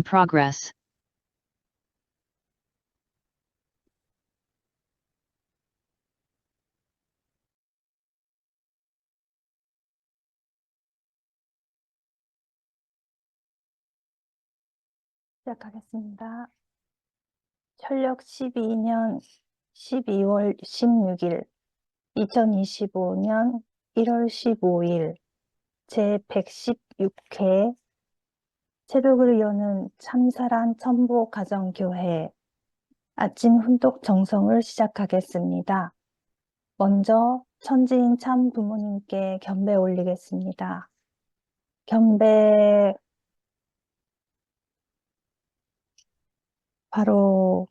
in progress. 시작하겠습니다. 철력 12년 12월 16일, 2025년 1월 15일, 제116회 새벽을 여는 참사랑 천보가정교회 아침 훈독 정성을 시작하겠습니다. 먼저 천지인 참 부모님께 경배 올리겠습니다. 경배 바로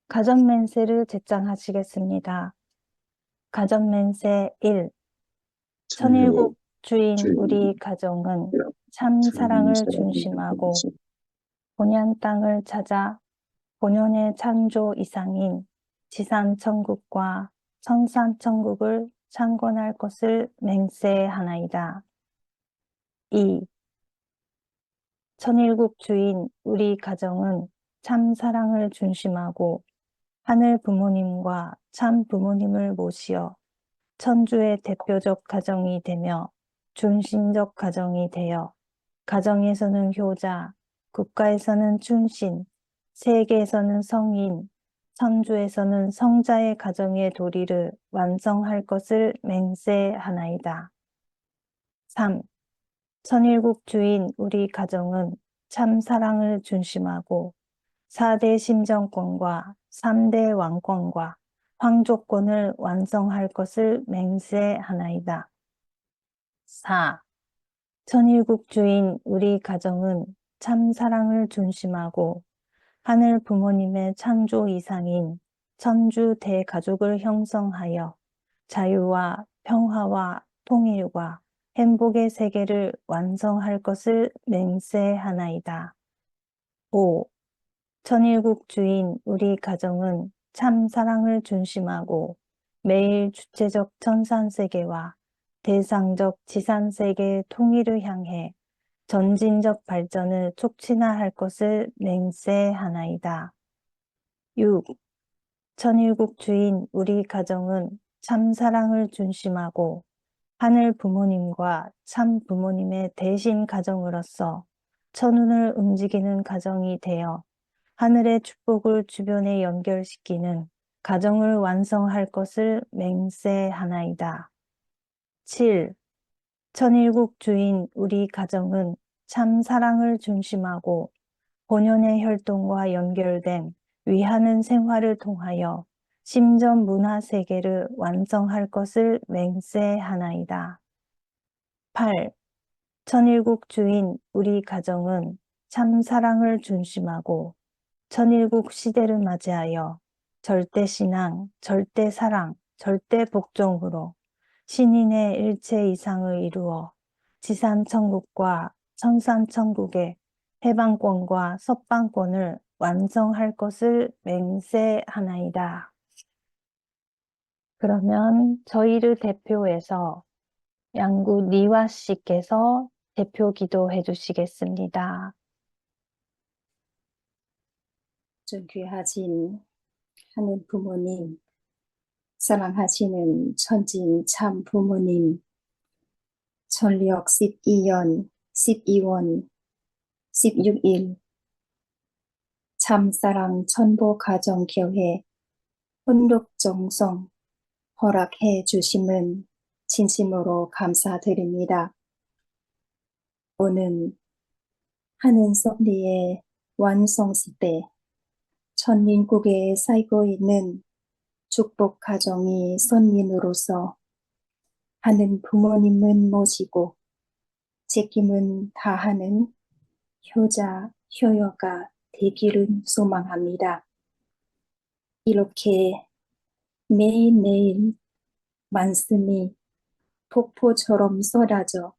가전맹세를 제창하시겠습니다. 가전맹세 1. 천일국 주인 우리 가정은 참 사랑을 중심하고 본연 땅을 찾아 본연의 창조 이상인 지산천국과 천산천국을 창건할 것을 맹세하나이다. 2. 천일국 주인 우리 가정은 참 사랑을 중심하고 하늘 부모님과 참 부모님을 모시어 천주의 대표적 가정이 되며 중심적 가정이 되어 가정에서는 효자, 국가에서는 충신, 세계에서는 성인, 천주에서는 성자의 가정의 도리를 완성할 것을 맹세하나이다. 3. 천일국 주인 우리 가정은 참 사랑을 중심하고 4대 심정권과 3대 왕권과 황조권을 완성할 것을 맹세하나이다. 4. 천일국 주인 우리 가정은 참 사랑을 중심하고 하늘 부모님의 창조 이상인 천주 대가족을 형성하여 자유와 평화와 통일과 행복의 세계를 완성할 것을 맹세하나이다. 5. 천일국 주인 우리 가정은 참 사랑을 중심하고 매일 주체적 천산세계와 대상적 지산세계의 통일을 향해 전진적 발전을 촉진할 것을 맹세하나이다. 6. 천일국 주인 우리 가정은 참 사랑을 중심하고 하늘 부모님과 참 부모님의 대신 가정으로서 천운을 움직이는 가정이 되어 하늘의 축복을 주변에 연결시키는 가정을 완성할 것을 맹세하나이다. 7. 천일국 주인 우리 가정은 참 사랑을 중심하고 본연의 혈통과 연결된 위하는 생활을 통하여 심전 문화 세계를 완성할 것을 맹세하나이다. 8. 천일국 주인 우리 가정은 참 사랑을 중심하고 천일국 시대를 맞이하여 절대신앙, 절대사랑, 절대복종으로 신인의 일체 이상을 이루어 지산천국과 천산천국의 해방권과 석방권을 완성할 것을 맹세하나이다. 그러면 저희를 대표해서 양구 니와 씨께서 대표 기도해 주시겠습니다. 존귀하신 하늘 부모님, 사랑하시는 천진 참 부모님, 천력 12년 12월 16일 참사랑 천보가정교회 훈독정성 허락해 주심은 진심으로 감사드립니다. 오늘 하는 섭리의 완성시대 천민국에 살고 있는 축복 가정이 선민으로서 하는 부모님은 모시고 책임은 다하는 효자, 효여가 되기를 소망합니다. 이렇게 매일매일 말씀이 폭포처럼 쏟아져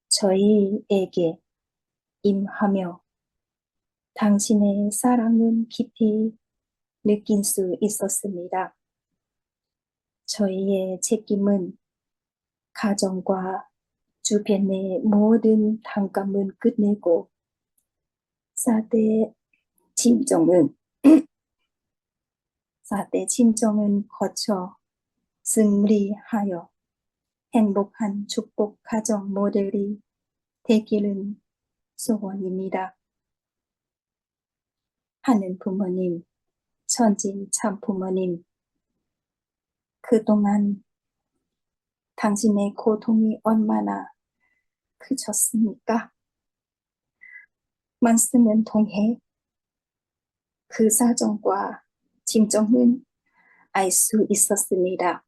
저희에게 임하며 당신의 사랑은 깊이 느낄 수 있었습니다. 저희의 책임은 가정과 주변의 모든 단감은 끝내고 4대 침정은 4대 침정은 거쳐 승리하여 행복한 축복 가정 모델이 되기는 소원입니다. 하는 부모님, 천진 참 부모님, 그동안 당신의 고통이 얼마나 크셨습니까? 말씀은 통해 그 사정과 짐정은 알 수 있었습니다.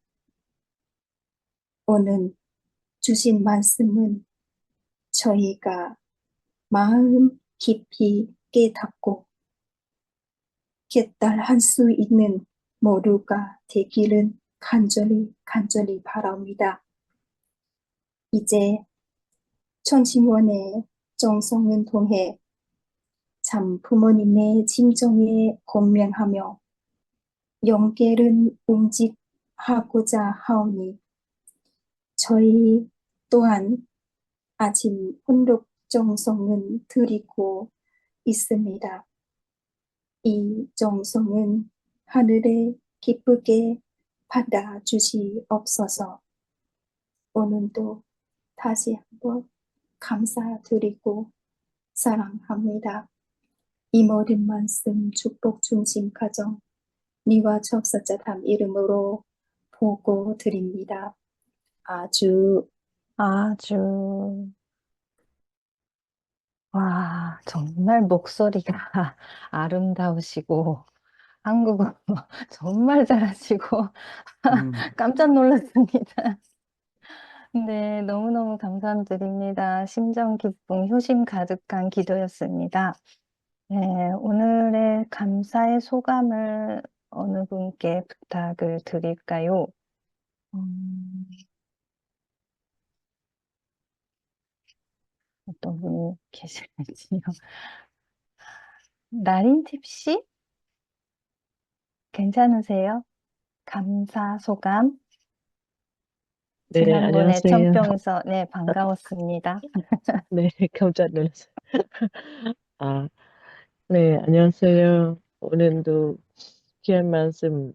오늘 주신 말씀은 저희가 마음 깊이 깨닫고 깨달을 수 있는 모두가 되기를 간절히 바랍니다. 이제 천신원의 정성을 통해 참 부모님의 심정에 공명하며 영계를 움직하고자 하오니 저희 또한 아침 훈육 정성을 드리고 있습니다. 이 정성은 하늘에 기쁘게 받아주시옵소서. 오늘도 다시 한번 감사드리고 사랑합니다. 이 모든 말씀 축복 중심 가정 니와 첩사자담 이름으로 보고 드립니다. 아주 아주, 와, 정말 목소리가 아름다우시고, 한국어 정말 잘하시고, 음, 깜짝 놀랐습니다. 네, 너무너무 감사드립니다. 심정 기쁨, 효심 가득한 기도였습니다. 네, 오늘의 감사의 소감을 어느 분께 부탁을 드릴까요? 음, 어떤 분이 계실지요? 나린팁 씨? 괜찮으세요? 감사 소감? 네, 지난번에 안녕하세요. 천병에서 네, 반가웠습니다. 네, 깜짝 놀랐어요. 아, 네, 안녕하세요. 오늘도 귀한 말씀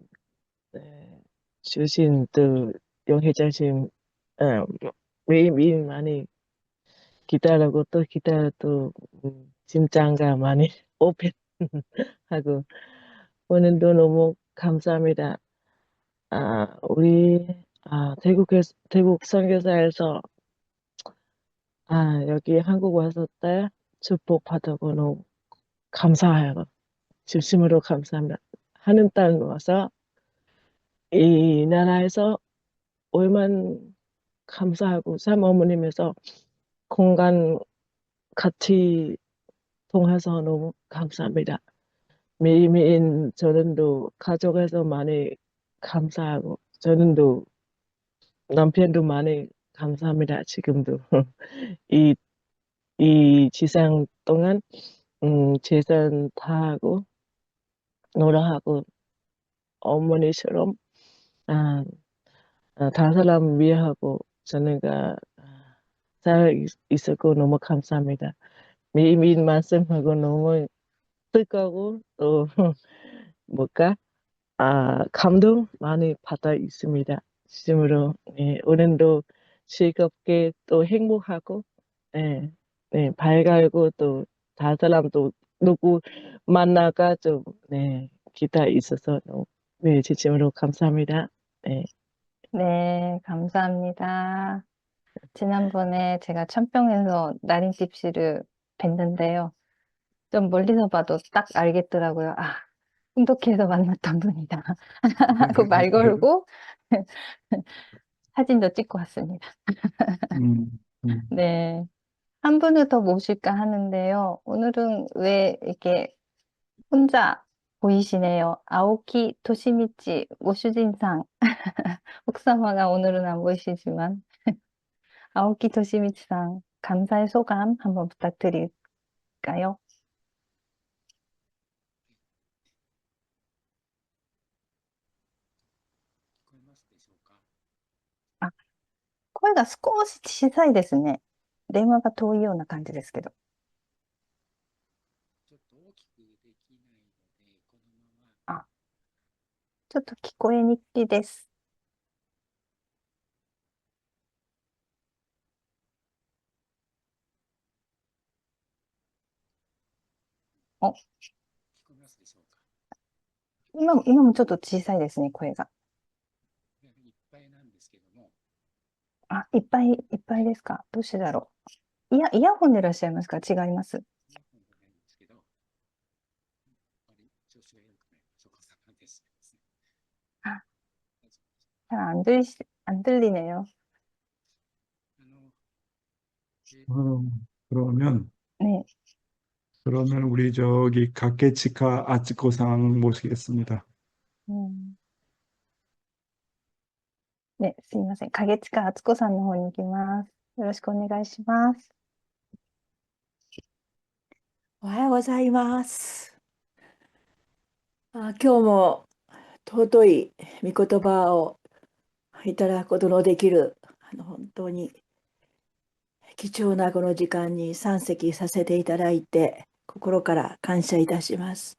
네, 주신 또 용회장님 매일매일 많이 기다리고 또 기다려 또 짐장가 많이 오픈하고 오늘도 너무 감사합니다. 우리 태국 선교사에서 여기 한국 와서 때 축복 받아고 너무 감사해요. 진심으로 감사합니다. 하는 땅 와서 이 나라에서 얼마나 감사하고 사모님에서 공간 같이 통해서 너무 감사합니다. 매일매일 저는도 가족에서 많이 감사하고 저는도 남편도 많이 감사합니다. 지금도 이, 이 지상 동안 재산 다 하고 노래하고 어머니처럼 아, 다른 사람 위하고 저는가 있었고 너무 감사합니다. 매일매일 말씀하고 너무 뜻하고 또 뭘까 감동 많이 받아 있습니다. 진심으로 예, 오늘도 즐겁게 또 행복하고 예, 네, 밝고 또 다른 사람도 누구 만나가 좀 네, 기다 있어서 너무 네, 진심으로 감사합니다. 네. 네, 감사합니다. 지난번에 제가 천평에서 나린집 씨를 뵀는데요. 좀 멀리서 봐도 딱 알겠더라고요. 아, 홍도키에서 만났던 분이다. 하고 말 걸고 사진도 찍고 왔습니다. 음, 음. 네. 한 분을 더 모실까 하는데요. 오늘은 왜 이렇게 혼자 보이시네요. 아오키 토시미치 모슈진상. 혹사마가 오늘은 안 보이시지만, 아오키 토시미치상 감사의 소감 한번 부탁드릴까요? 아, 声が少し小さいですね。電話が遠いような感じですけど。あ、ちょっと聞こえにくいです。お、今もちょっと小さいですね、声が。あ、いっぱいですか？どうしてだろう。イヤホンでいらっしゃいますか？違います。아, 잘 안 들리네요. 어, 그러면, 네, 그러면 우리 저기 가케치카 아츠코상 모시겠습니다. 음, 네, すいません。影近敦子さんの方に行きます。よろしくお願いします。おはようございます。今日も尊い御言葉をいただくことのできる、本当に貴重なこの時間に参席させていただいて、心から感謝いたします。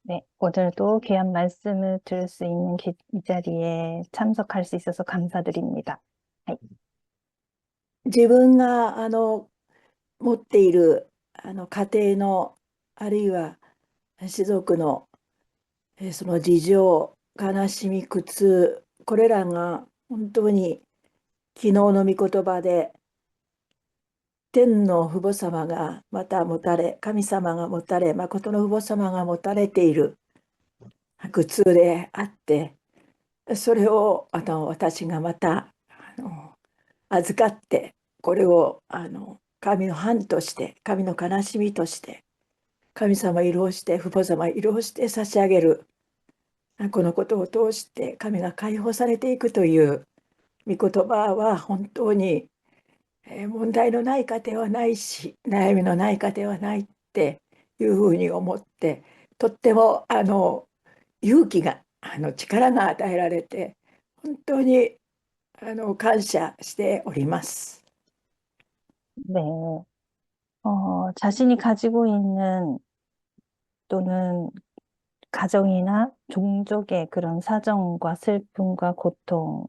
네, 오늘도 귀한 말씀을 들을 수 있는 이 자리에 참석할 수 있어서 감사드립니다. 自分が持っている家庭のあるいは士族のその事情、悲しみ、苦痛、これらが本当に昨日の御言葉で天の父母様がまた持たれ、神様が持たれ、誠の父母様が持たれている苦痛であって、それを私がまた預かって、これを神の範として、神の悲しみとして、神様を慰労して、父母様を慰労して差し上げる、このことを通して神が解放されていくという御言葉は本当に問題のない家庭はないし、悩みのない家庭はないっていうふうに思って、とっても勇気が、力が与えられて、本当に感謝しております。 네, 자신이 가지고 있는 또는 가정이나 종족의 그런 사정과 슬픔과 고통은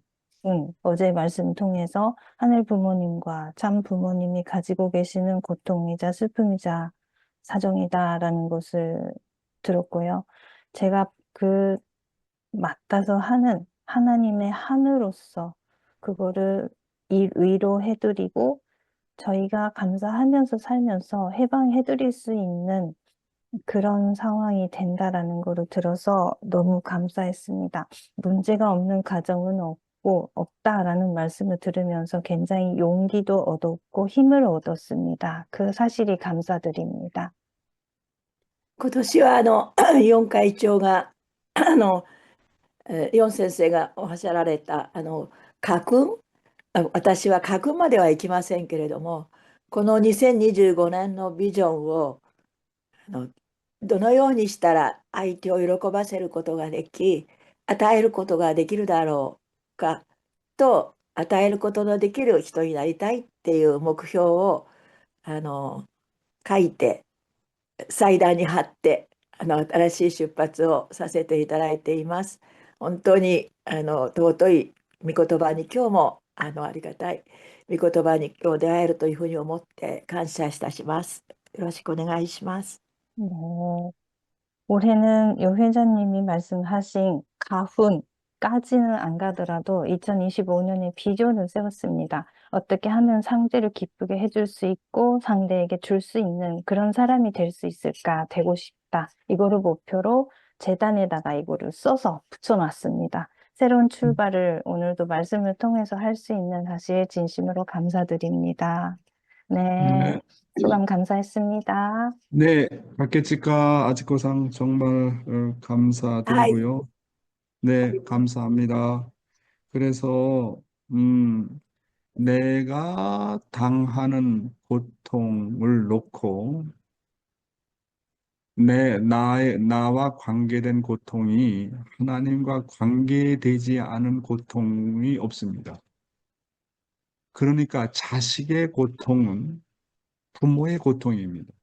어제 말씀 통해서 하늘 부모님과 참 부모님이 가지고 계시는 고통이자 슬픔이자 사정이다라는 것을 들었고요. 제가 그 맡아서 하는 하나님의 한으로서 그거를 위로 해드리고 저희가 감사하면서 살면서 해방해드릴 수 있는 그런 상황이 된다라는 거를 들어서 너무 감사했습니다. 문제가 없는 가정은 없다라는 말씀을 들으면서 굉장히 용기도 얻었고 힘을 얻었습니다. 그 사실이 감사드립니다. 今年は4会長が4先生がおっしゃられた家訓、私は家訓まではいきませんけれども、この2025年のビジョンをどのようにしたら相手を喜ばせることができ、与えることができるだろうかと、与えることのできる人になりたいっていう目標を書いて祭壇に貼って新しい出発をさせていただいています。本当に尊い御言葉に今日もありがたい御言葉に今日出会えるというふうに思って感謝いたします。よろしくお願いします。 네. 올해는 요 회장님이 말씀하신 가훈까지는 안 가더라도 2025년에 비전을 세웠습니다. 어떻게 하면 상대를 기쁘게 해줄 수 있고 상대에게 줄 수 있는 그런 사람이 될 수 있을까 되고 싶다. 이거를 목표로 재단에다가 이거를 써서 붙여놨습니다. 새로운 출발을 오늘도 말씀을 통해서 할 수 있는 사실 진심으로 감사드립니다. 네, 네, 수감 감사했습니다. 네, 가케치카 아츠코상 정말 はい、 감사드리고요. 네, 감사합니다. 그래서 내가 당하는 고통을 놓고 나와 관계된 고통이 하나님과 관계되지 않은 고통이 없습니다. 그러니까 자식의 고통은 부모의 고통입니다.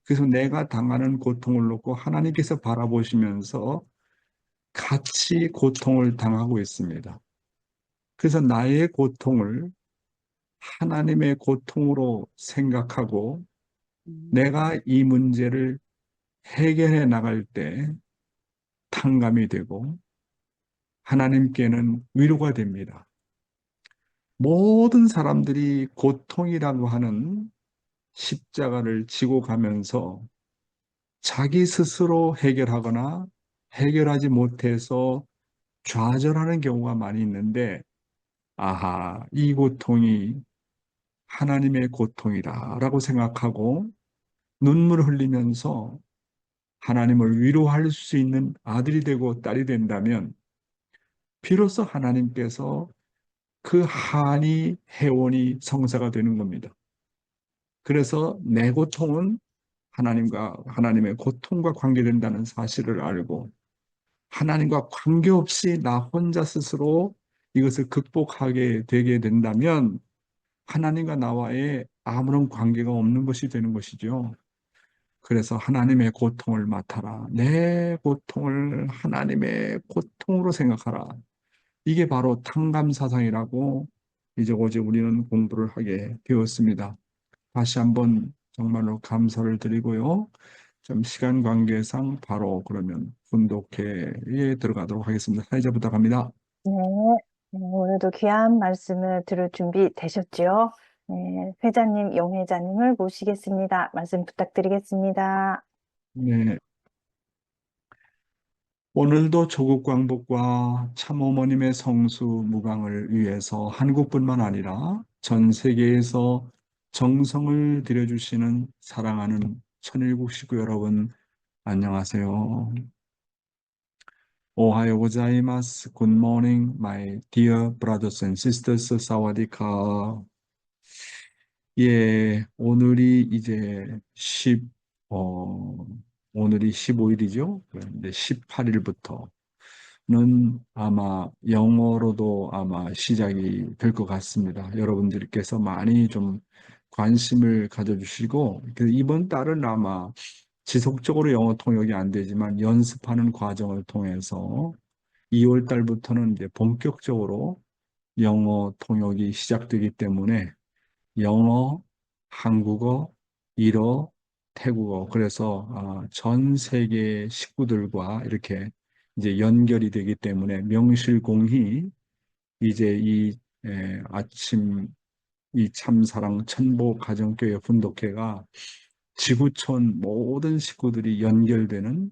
그래서 내가 당하는 고통을 놓고 하나님께서 바라보시면서 같이 고통을 당하고 있습니다. 그래서 나의 고통을 하나님의 고통으로 생각하고 내가 이 문제를 해결해 나갈 때 탕감이 되고 하나님께는 위로가 됩니다. 모든 사람들이 고통이라고 하는 십자가를 지고 가면서 자기 스스로 해결하거나 해결하지 못해서 좌절하는 경우가 많이 있는데, 아하, 이 고통이 하나님의 고통이다라고 생각하고 눈물을 흘리면서 하나님을 위로할 수 있는 아들이 되고 딸이 된다면 비로소 하나님께서 그 한이 해원이 성사가 되는 겁니다. 그래서 내 고통은 하나님의 고통과 관계된다는 사실을 알고 하나님과 관계없이 나 혼자 스스로 이것을 극복하게 되게 된다면 하나님과 나와의 아무런 관계가 없는 것이 되는 것이죠. 그래서 하나님의 고통을 맡아라. 내 고통을 하나님의 고통으로 생각하라. 이게 바로 탕감사상이라고 이제 어제 우리는 공부를 하게 되었습니다. 다시 한번 정말로 감사를 드리고요. 좀 시간 관계상 바로 그러면 분독회에 들어가도록 하겠습니다. 사회자 부탁합니다. 네, 오늘도 귀한 말씀을 들을 준비 되셨죠? 네, 회장님, 용회장님을 모시겠습니다. 말씀 부탁드리겠습니다. 네. 오늘도 조국 광복과 참어머님의 성수 무강을 위해서 한국뿐만 아니라 전 세계에서 정성을 들여주시는 사랑하는 천일국 식구 여러분, 안녕하세요. 오하요 고자이마스. Good morning, my dear brothers and sisters. 사와디카. 예, 오늘이 15일이죠. 그런데 18일부터는 아마 영어로도 아마 시작이 될 것 같습니다. 여러분들께서 많이 좀 관심을 가져주시고, 이번 달은 아마 지속적으로 영어 통역이 안 되지만 연습하는 과정을 통해서 2월 달부터는 이제 본격적으로 영어 통역이 시작되기 때문에 영어, 한국어, 일어, 태국어, 그래서 전 세계 식구들과 이렇게 이제 연결이 되기 때문에 명실공히 이제 아침 이 참사랑 천보 가정교회 훈독회가 지구촌 모든 식구들이 연결되는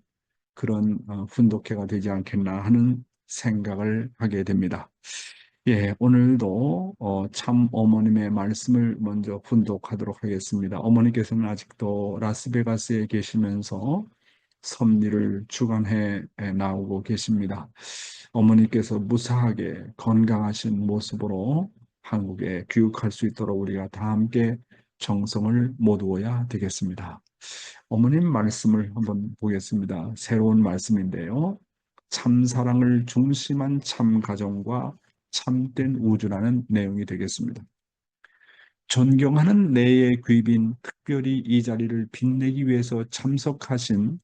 그런 훈독회가 되지 않겠나 하는 생각을 하게 됩니다. 예, 오늘도 참 어머님의 말씀을 먼저 훈독하도록 하겠습니다. 어머니께서는 아직도 라스베가스에 계시면서 섭리를 주관해 나오고 계십니다. 어머니께서 무사하게 건강하신 모습으로 한국에 귀국할 수 있도록 우리가 다 함께 정성을 모두어야 되겠습니다. 어머님 말씀을 한번 보겠습니다. 새로운 말씀인데요. 참사랑을 중심한 참가정과 참된 우주라는 내용이 되겠습니다. 존경하는 내의 귀빈, 특별히 이 자리를 빛내기 위해서 참석하신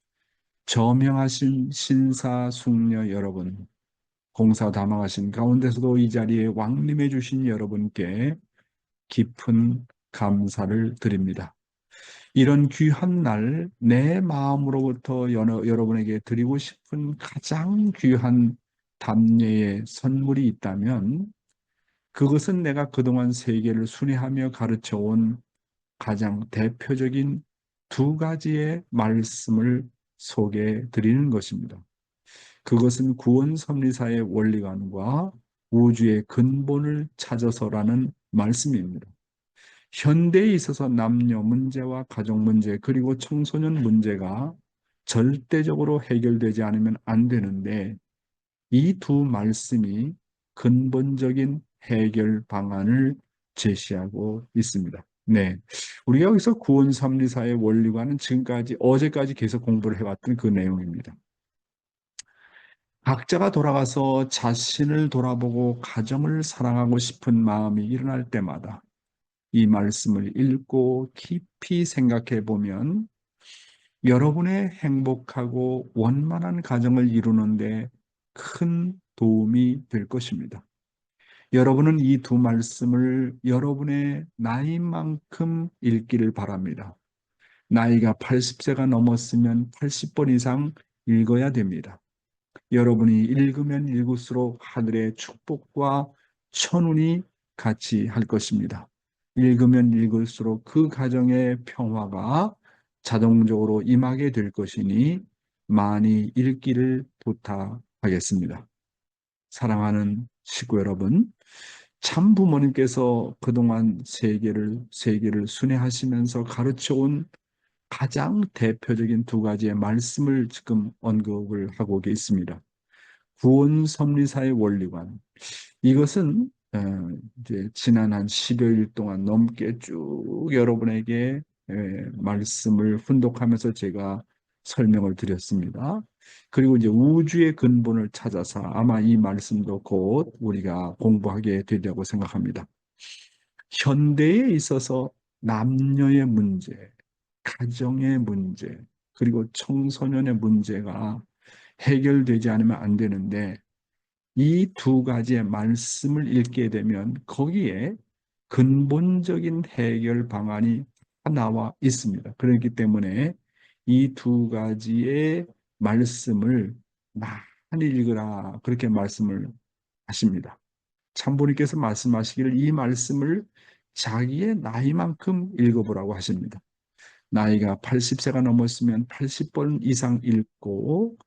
저명하신 신사숙녀 여러분, 공사다망하신 가운데서도 이 자리에 왕림해 주신 여러분께 깊은 감사를 드립니다. 이런 귀한 날, 내 마음으로부터 여러분에게 드리고 싶은 가장 귀한 답례의 선물이 있다면 그것은 내가 그동안 세계를 순회하며 가르쳐온 가장 대표적인 두 가지의 말씀을 소개해 드리는 것입니다. 그것은 구원 섭리사의 원리관과 우주의 근본을 찾아서라는 말씀입니다. 현대에 있어서 남녀 문제와 가족 문제 그리고 청소년 문제가 절대적으로 해결되지 않으면 안 되는데 이 두 말씀이 근본적인 해결 방안을 제시하고 있습니다. 네, 우리가 여기서 구원 섭리사의 원리관은 지금까지 어제까지 계속 공부를 해왔던 그 내용입니다. 각자가 돌아가서 자신을 돌아보고 가정을 사랑하고 싶은 마음이 일어날 때마다 이 말씀을 읽고 깊이 생각해 보면 여러분의 행복하고 원만한 가정을 이루는데 큰 도움이 될 것입니다. 여러분은 이 두 말씀을 여러분의 나이만큼 읽기를 바랍니다. 나이가 80세가 넘었으면 80번 이상 읽어야 됩니다. 여러분이 읽으면 읽을수록 하늘의 축복과 천운이 같이 할 것입니다. 읽으면 읽을수록 그 가정의 평화가 자동적으로 임하게 될 것이니 많이 읽기를 부탁하겠습니다. 사랑하는 식구 여러분, 참 부모님께서 그동안 세계를 순회하시면서 가르쳐온 가장 대표적인 두 가지의 말씀을 지금 언급을 하고 계십니다. 구원 섭리사의 원리관. 이것은 이제 지난 한 10여일 동안 넘게 쭉 여러분에게 말씀을 훈독하면서 제가 설명을 드렸습니다. 그리고 이제 우주의 근본을 찾아서 아마 이 말씀도 곧 우리가 공부하게 되리라고 생각합니다. 현대에 있어서 남녀의 문제, 가정의 문제, 그리고 청소년의 문제가 해결되지 않으면 안 되는데 이 두 가지의 말씀을 읽게 되면 거기에 근본적인 해결 방안이 나와 있습니다. 그렇기 때문에 이 두 가지의 말씀을 많이 읽으라 그렇게 말씀을 하십니다. 참부님께서 말씀하시기를 이 말씀을 자기의 나이만큼 읽어보라고 하십니다. 나이가 80세가 넘었으면 80번 이상 읽고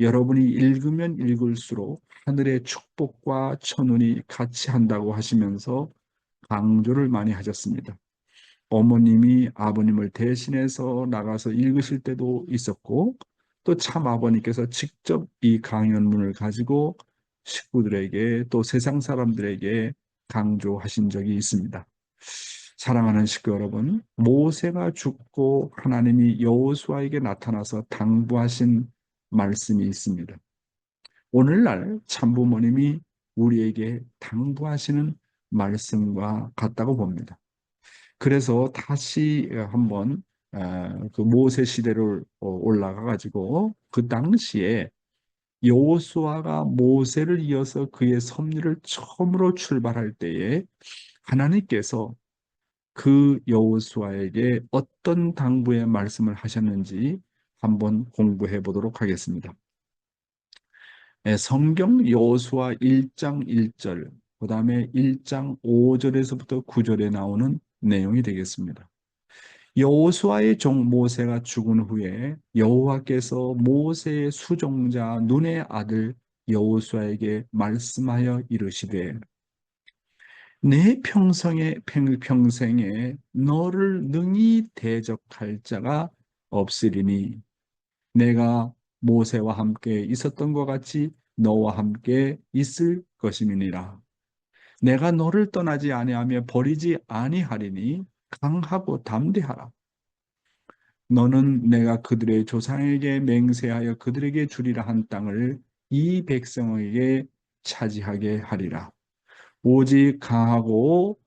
여러분이 읽으면 읽을수록 하늘의 축복과 천운이 같이 한다고 하시면서 강조를 많이 하셨습니다. 어머님이 아버님을 대신해서 나가서 읽으실 때도 있었고 또 참 아버님께서 직접 이 강연문을 가지고 식구들에게 또 세상 사람들에게 강조하신 적이 있습니다. 사랑하는 식구 여러분, 모세가 죽고 하나님이 여호수아에게 나타나서 당부하신 말씀이 있습니다. 오늘날 참부모님이 우리에게 당부하시는 말씀과 같다고 봅니다. 그래서 다시 한번 그 모세 시대를 올라가 가지고 그 당시에 여호수아가 모세를 이어서 그의 섭리를 처음으로 출발할 때에 하나님께서 그 여호수아에게 어떤 당부의 말씀을 하셨는지 한번 공부해 보도록 하겠습니다. 성경 여호수아 1장 1절, 그 다음에 1장 5절에서부터 9절에 나오는 내용이 되겠습니다. 여호수아의 종 모세가 죽은 후에 여호와께서 모세의 수종자 눈의 아들 여호수아에게 말씀하여 이르시되 내 평생에 너를 능히 대적할 자가 없으리니 내가 모세와 함께 있었던 것 같이 너와 함께 있을 것임이니라. 내가 너를 떠나지 아니하며 버리지 아니하리니 강하고 담대하라. 너는 내가 그들의 조상에게 맹세하여 그들에게 주리라 한 땅을 이 백성에게 차지하게 하리라. 오직 강하고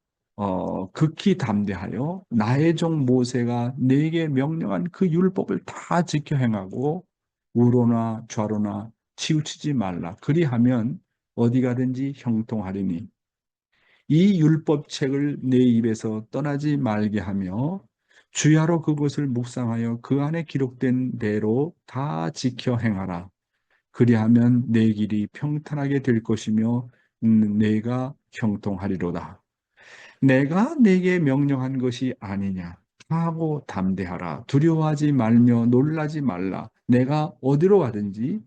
극히 담대하여 나의 종 모세가 네게 명령한 그 율법을 다 지켜 행하고 우로나 좌로나 치우치지 말라. 그리하면 어디 가든지 형통하리니 이 율법책을 내 입에서 떠나지 말게 하며 주야로 그것을 묵상하여 그 안에 기록된 대로 다 지켜 행하라. 그리하면 내 길이 평탄하게 될 것이며 내가 형통하리로다. 내가 내게 명령한 것이 아니냐. 하고 담대하라. 두려워하지 말며 놀라지 말라. 내가 어디로 가든지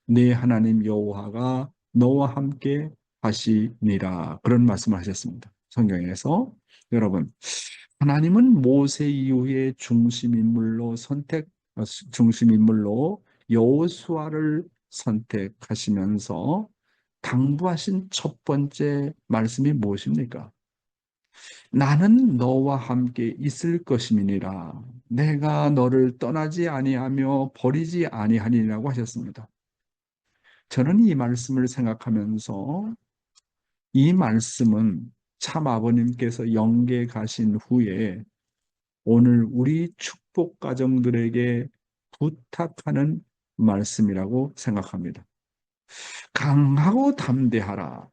내 하나님 여호와가 너와 함께 하시니라. 그런 말씀을 하셨습니다. 성경에서. 여러분, 하나님은 모세 이후에 중심인물로 여호수아를 선택하시면서 당부하신 첫 번째 말씀이 무엇입니까? 나는 너와 함께 있을 것임이니라. 내가 너를 떠나지 아니하며 버리지 아니하리라고 하셨습니다. 저는 이 말씀을 생각하면서 이 말씀은 참 아버님께서 영계 가신 후에 오늘 우리 축복 가정들에게 부탁하는 말씀이라고 생각합니다. 강하고 담대하라.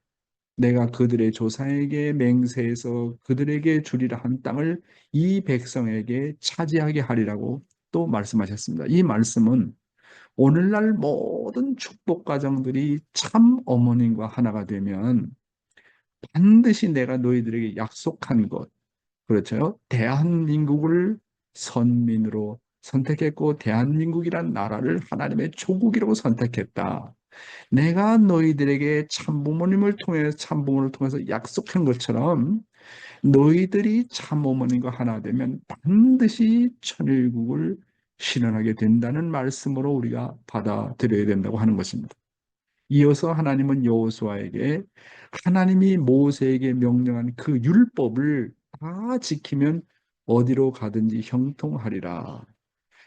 내가 그들의 조상에게 맹세해서 그들에게 주리라 한 땅을 이 백성에게 차지하게 하리라고 또 말씀하셨습니다. 이 말씀은 오늘날 모든 축복 가정들이 참 어머님과 하나가 되면 반드시 내가 너희들에게 약속한 것, 그렇죠? 대한민국을 선민으로 선택했고 대한민국이란 나라를 하나님의 조국이라고 선택했다. 내가 너희들에게 참부모님을 통해서 참부모를 통해서 약속한 것처럼 너희들이 참어머님과 하나 되면 반드시 천일국을 실현하게 된다는 말씀으로 우리가 받아들여야 된다고 하는 것입니다. 이어서 하나님은 여호수아에게 하나님이 모세에게 명령한 그 율법을 다 지키면 어디로 가든지 형통하리라.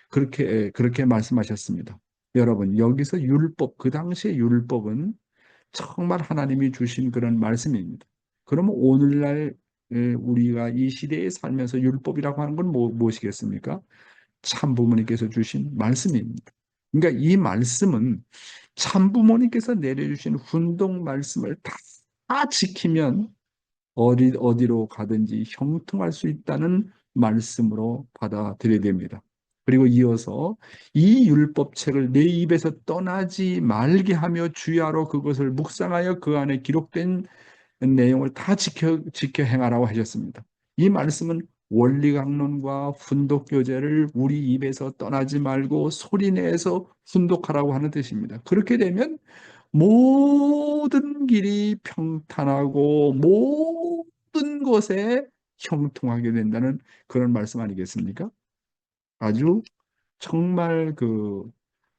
그렇게 말씀하셨습니다. 여러분, 여기서 율법, 그 당시의 율법은 정말 하나님이 주신 그런 말씀입니다. 그러면 오늘날 우리가 이 시대에 살면서 율법이라고 하는 건 무엇이겠습니까? 참부모님께서 주신 말씀입니다. 그러니까 이 말씀은 참부모님께서 내려주신 훈동 말씀을 다 지키면 어디로 가든지 형통할 수 있다는 말씀으로 받아들여야 됩니다. 그리고 이어서 이 율법책을 내 입에서 떠나지 말게 하며 주야로 그것을 묵상하여 그 안에 기록된 내용을 다 지켜 행하라고 하셨습니다. 이 말씀은 원리강론과 훈독교제를 우리 입에서 떠나지 말고 소리내서 훈독하라고 하는 뜻입니다. 그렇게 되면 모든 길이 평탄하고 모든 것에 형통하게 된다는 그런 말씀 아니겠습니까? 아주 정말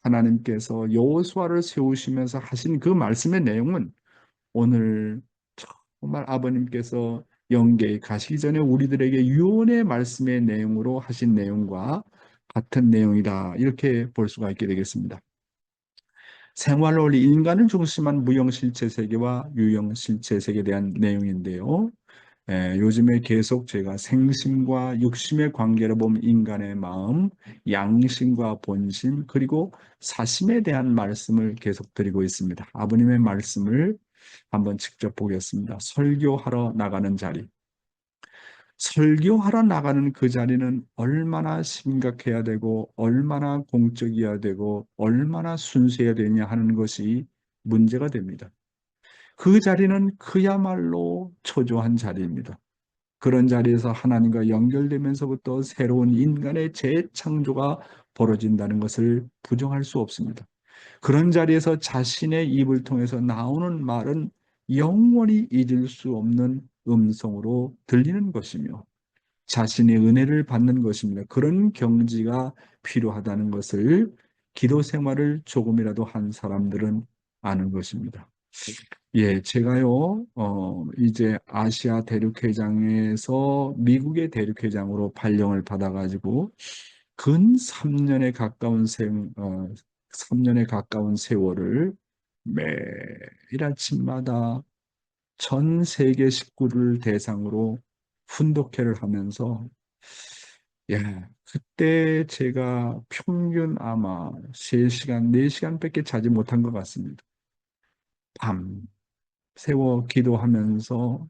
하나님께서 여호수아를 세우시면서 하신 그 말씀의 내용은 오늘 정말 아버님께서 영계에 가시기 전에 우리들에게 유언의 말씀의 내용으로 하신 내용과 같은 내용이다. 이렇게 볼 수가 있게 되겠습니다. 생활원리, 인간을 중심한 무형실체 세계와 유형실체 세계에 대한 내용인데요. 요즘에 계속 제가 생심과 육심의 관계를 보면 인간의 마음, 양심과 본심, 그리고 사심에 대한 말씀을 계속 드리고 있습니다. 아버님의 말씀을 한번 직접 보겠습니다. 설교하러 나가는 자리. 설교하러 나가는 그 자리는 얼마나 심각해야 되고 얼마나 공적이어야 되고 얼마나 순수해야 되냐 하는 것이 문제가 됩니다. 그 자리는 그야말로 초조한 자리입니다. 그런 자리에서 하나님과 연결되면서부터 새로운 인간의 재창조가 벌어진다는 것을 부정할 수 없습니다. 그런 자리에서 자신의 입을 통해서 나오는 말은 영원히 잊을 수 없는 음성으로 들리는 것이며 자신의 은혜를 받는 것입니다. 그런 경지가 필요하다는 것을 기도 생활을 조금이라도 한 사람들은 아는 것입니다. 예, 제가요, 이제 아시아 대륙회장에서 미국의 대륙회장으로 발령을 받아가지고 근 3년에 가까운 3년에 가까운 세월을 매일 아침마다 전 세계 식구를 대상으로 훈독회를 하면서 예, 그때 제가 평균 아마 3시간, 4시간밖에 자지 못한 것 같습니다. 밤 새워 기도하면서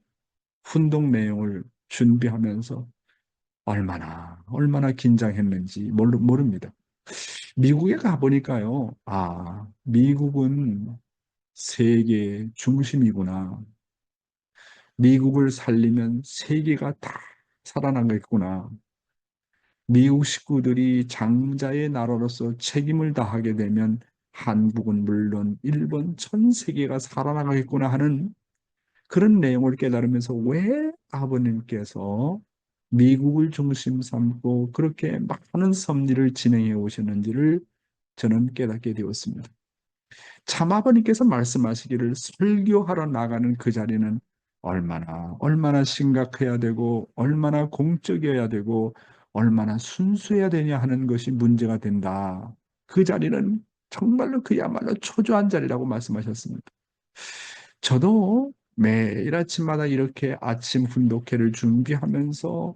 훈독 내용을 준비하면서 얼마나 긴장했는지 모릅니다. 미국에 가보니까요, 미국은 세계의 중심이구나. 미국을 살리면 세계가 다 살아나겠구나. 미국 식구들이 장자의 나라로서 책임을 다하게 되면 한국은 물론 일본 전 세계가 살아나가겠구나 하는 그런 내용을 깨달으면서 왜 아버님께서 미국을 중심 삼고 그렇게 많은 섭리를 진행해 오셨는지를 저는 깨닫게 되었습니다. 참 아버님께서 말씀하시기를 설교하러 나가는 그 자리는 얼마나 심각해야 되고 얼마나 공적이어야 되고 얼마나 순수해야 되냐 하는 것이 문제가 된다. 그 자리는 정말로 그야말로 초조한 자리라고 말씀하셨습니다. 저도 매일 아침마다 이렇게 아침 훈독회를 준비하면서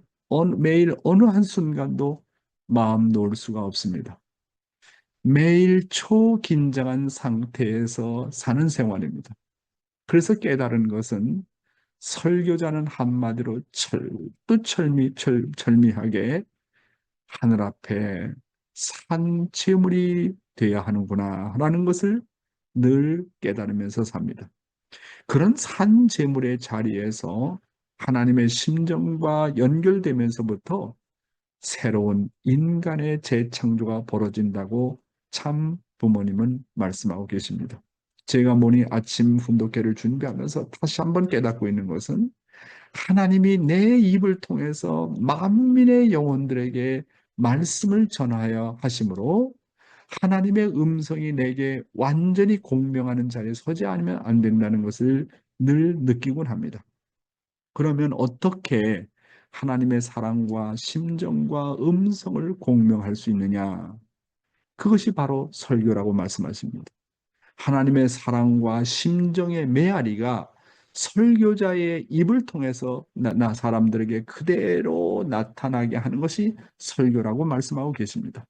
매일 어느 한순간도 마음 놓을 수가 없습니다. 매일 초긴장한 상태에서 사는 생활입니다. 그래서 깨달은 것은 설교자는 한마디로 철두철미하게 하늘 앞에 산 제물이 되어야 하는구나라는 것을 늘 깨달으면서 삽니다. 그런 산 제물의 자리에서 하나님의 심정과 연결되면서부터 새로운 인간의 재창조가 벌어진다고 참 부모님은 말씀하고 계십니다. 제가 모니 아침 훈독회를 준비하면서 다시 한번 깨닫고 있는 것은 하나님이 내 입을 통해서 만민의 영혼들에게 말씀을 전하여 하심으로 하나님의 음성이 내게 완전히 공명하는 자리에 서지 않으면 안 된다는 것을 늘 느끼곤 합니다. 그러면 어떻게 하나님의 사랑과 심정과 음성을 공명할 수 있느냐? 그것이 바로 설교라고 말씀하십니다. 하나님의 사랑과 심정의 메아리가 설교자의 입을 통해서 사람들에게 그대로 나타나게 하는 것이 설교라고 말씀하고 계십니다.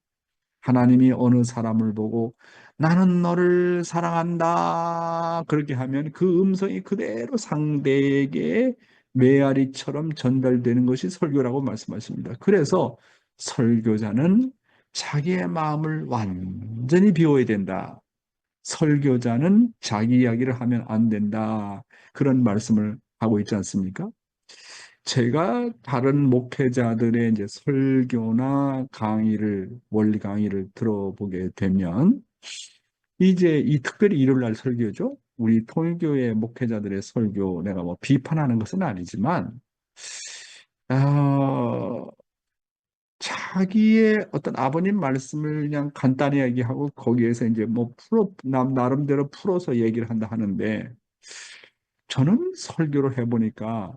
하나님이 어느 사람을 보고 나는 너를 사랑한다 그렇게 하면 그 음성이 그대로 상대에게 메아리처럼 전달되는 것이 설교라고 말씀하십니다. 그래서 설교자는 자기의 마음을 완전히 비워야 된다. 설교자는 자기 이야기를 하면 안 된다. 그런 말씀을 하고 있지 않습니까? 제가 다른 목회자들의 이제 설교나 원리 강의를 들어보게 되면, 이제 특별히 일요일 날 설교죠. 우리 통일교회 목회자들의 설교, 내가 뭐 비판하는 것은 아니지만, 아, 자기의 어떤 아버님 말씀을 그냥 간단히 얘기하고 거기에서 이제 뭐 나름대로 풀어서 얘기를 한다 하는데, 저는 설교를 해보니까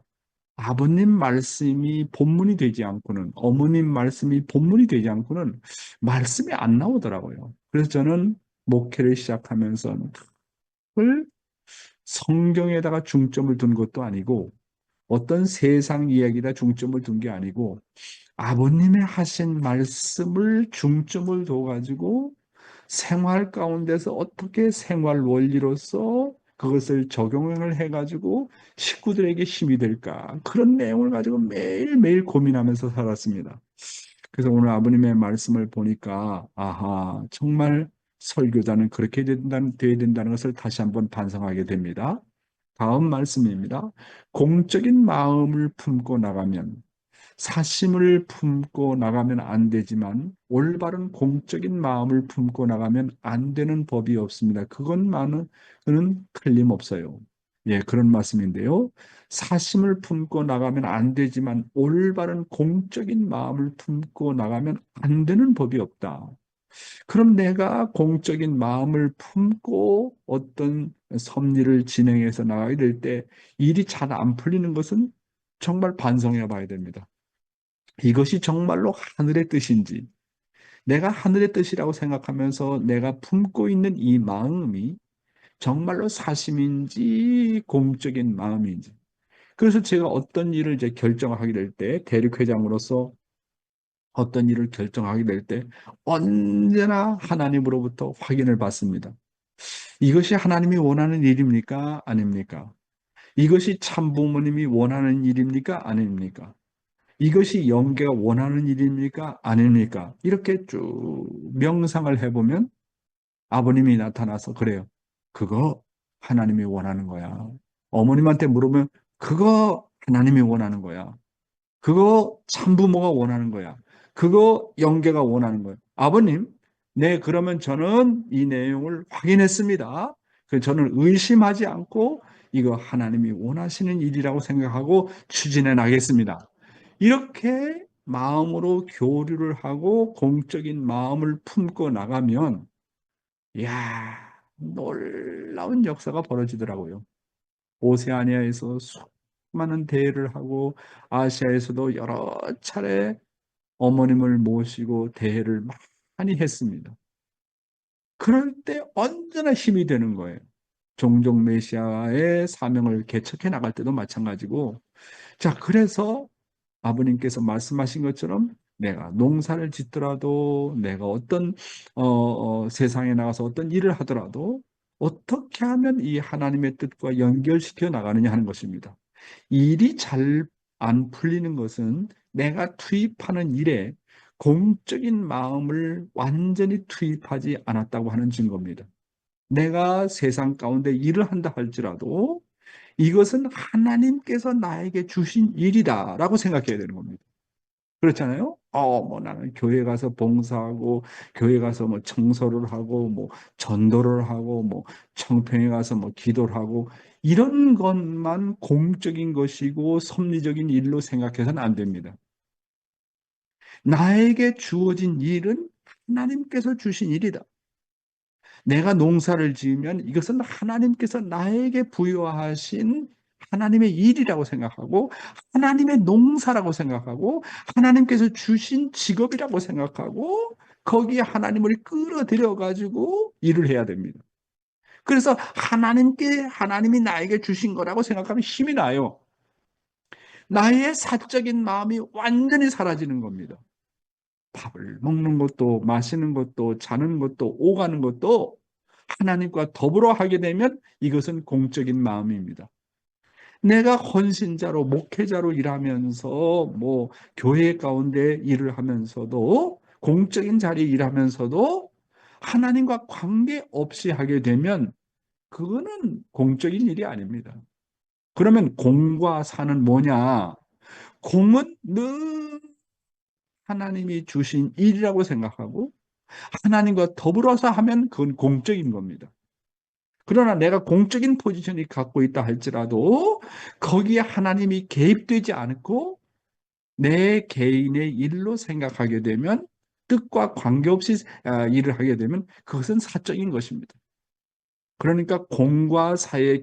아버님 말씀이 본문이 되지 않고는, 어머님 말씀이 본문이 되지 않고는 말씀이 안 나오더라고요. 그래서 저는 목회를 시작하면서 늘 성경에다가 중점을 둔 것도 아니고 어떤 세상 이야기에다 중점을 둔 게 아니고 아버님의 하신 말씀을 중점을 둬가지고 생활 가운데서 어떻게 생활 원리로서 그것을 적용을 해가지고 식구들에게 힘이 될까, 그런 내용을 가지고 매일매일 고민하면서 살았습니다. 그래서 오늘 아버님의 말씀을 보니까 아하, 정말 설교자는 그렇게 돼야 된다는 것을 다시 한번 반성하게 됩니다. 다음 말씀입니다. 공적인 마음을 품고 나가면, 사심을 품고 나가면 안 되지만 올바른 공적인 마음을 품고 나가면 안 되는 법이 없습니다. 그건 틀림없어요. 예, 그런 말씀인데요. 사심을 품고 나가면 안 되지만 올바른 공적인 마음을 품고 나가면 안 되는 법이 없다. 그럼 내가 공적인 마음을 품고 어떤 섭리를 진행해서 나가게 될 때 일이 잘 안 풀리는 것은 정말 반성해 봐야 됩니다. 이것이 정말로 하늘의 뜻인지, 내가 하늘의 뜻이라고 생각하면서 내가 품고 있는 이 마음이 정말로 사심인지 공적인 마음인지. 그래서 제가 어떤 일을 이제 결정하게 될 때, 대륙회장으로서 어떤 일을 결정하게 될 때 언제나 하나님으로부터 확인을 받습니다. 이것이 하나님이 원하는 일입니까? 아닙니까? 이것이 참부모님이 원하는 일입니까? 아닙니까? 이것이 영계가 원하는 일입니까? 아닙니까? 이렇게 쭉 명상을 해보면 아버님이 나타나서 그래요. 그거 하나님이 원하는 거야. 어머님한테 물으면 그거 하나님이 원하는 거야. 그거 참부모가 원하는 거야. 그거 영계가 원하는 거야. 아버님, 네, 그러면 저는 이 내용을 확인했습니다. 저는 의심하지 않고 이거 하나님이 원하시는 일이라고 생각하고 추진해 나겠습니다. 이렇게 마음으로 교류를 하고 공적인 마음을 품고 나가면, 이야, 놀라운 역사가 벌어지더라고요. 오세아니아에서 수많은 대회를 하고 아시아에서도 여러 차례 어머님을 모시고 대회를 많이 했습니다. 그럴 때 언제나 힘이 되는 거예요. 종종 메시아의 사명을 개척해 나갈 때도 마찬가지고, 자, 그래서 아버님께서 말씀하신 것처럼 내가 농사를 짓더라도, 내가 어떤 세상에 나가서 어떤 일을 하더라도 어떻게 하면 이 하나님의 뜻과 연결시켜 나가느냐 하는 것입니다. 일이 잘 안 풀리는 것은 내가 투입하는 일에 공적인 마음을 완전히 투입하지 않았다고 하는 증거입니다. 내가 세상 가운데 일을 한다 할지라도 이것은 하나님께서 나에게 주신 일이다라고 생각해야 되는 겁니다. 그렇잖아요? 뭐 나는 교회 가서 봉사하고, 교회 가서 뭐 청소를 하고, 뭐 전도를 하고, 뭐 청평에 가서 뭐 기도를 하고, 이런 것만 공적인 것이고 섭리적인 일로 생각해서는 안 됩니다. 나에게 주어진 일은 하나님께서 주신 일이다. 내가 농사를 지으면 이것은 하나님께서 나에게 부여하신 하나님의 일이라고 생각하고, 하나님의 농사라고 생각하고, 하나님께서 주신 직업이라고 생각하고, 거기에 하나님을 끌어들여 가지고 일을 해야 됩니다. 그래서 하나님이 나에게 주신 거라고 생각하면 힘이 나요. 나의 사적인 마음이 완전히 사라지는 겁니다. 밥을 먹는 것도, 마시는 것도, 자는 것도, 오가는 것도 하나님과 더불어 하게 되면 이것은 공적인 마음입니다. 내가 헌신자로, 목회자로 일하면서, 뭐 교회 가운데 일을 하면서도, 공적인 자리에 일하면서도 하나님과 관계없이 하게 되면 그거는 공적인 일이 아닙니다. 그러면 공과 사는 뭐냐? 공은 늘 하나님이 주신 일이라고 생각하고, 하나님과 더불어서 하면 그건 공적인 겁니다. 그러나 내가 공적인 포지션이 갖고 있다 할지라도 거기에 하나님이 개입되지 않고 내 개인의 일로 생각하게 되면, 뜻과 관계없이 일을 하게 되면 그것은 사적인 것입니다. 그러니까 공과 사의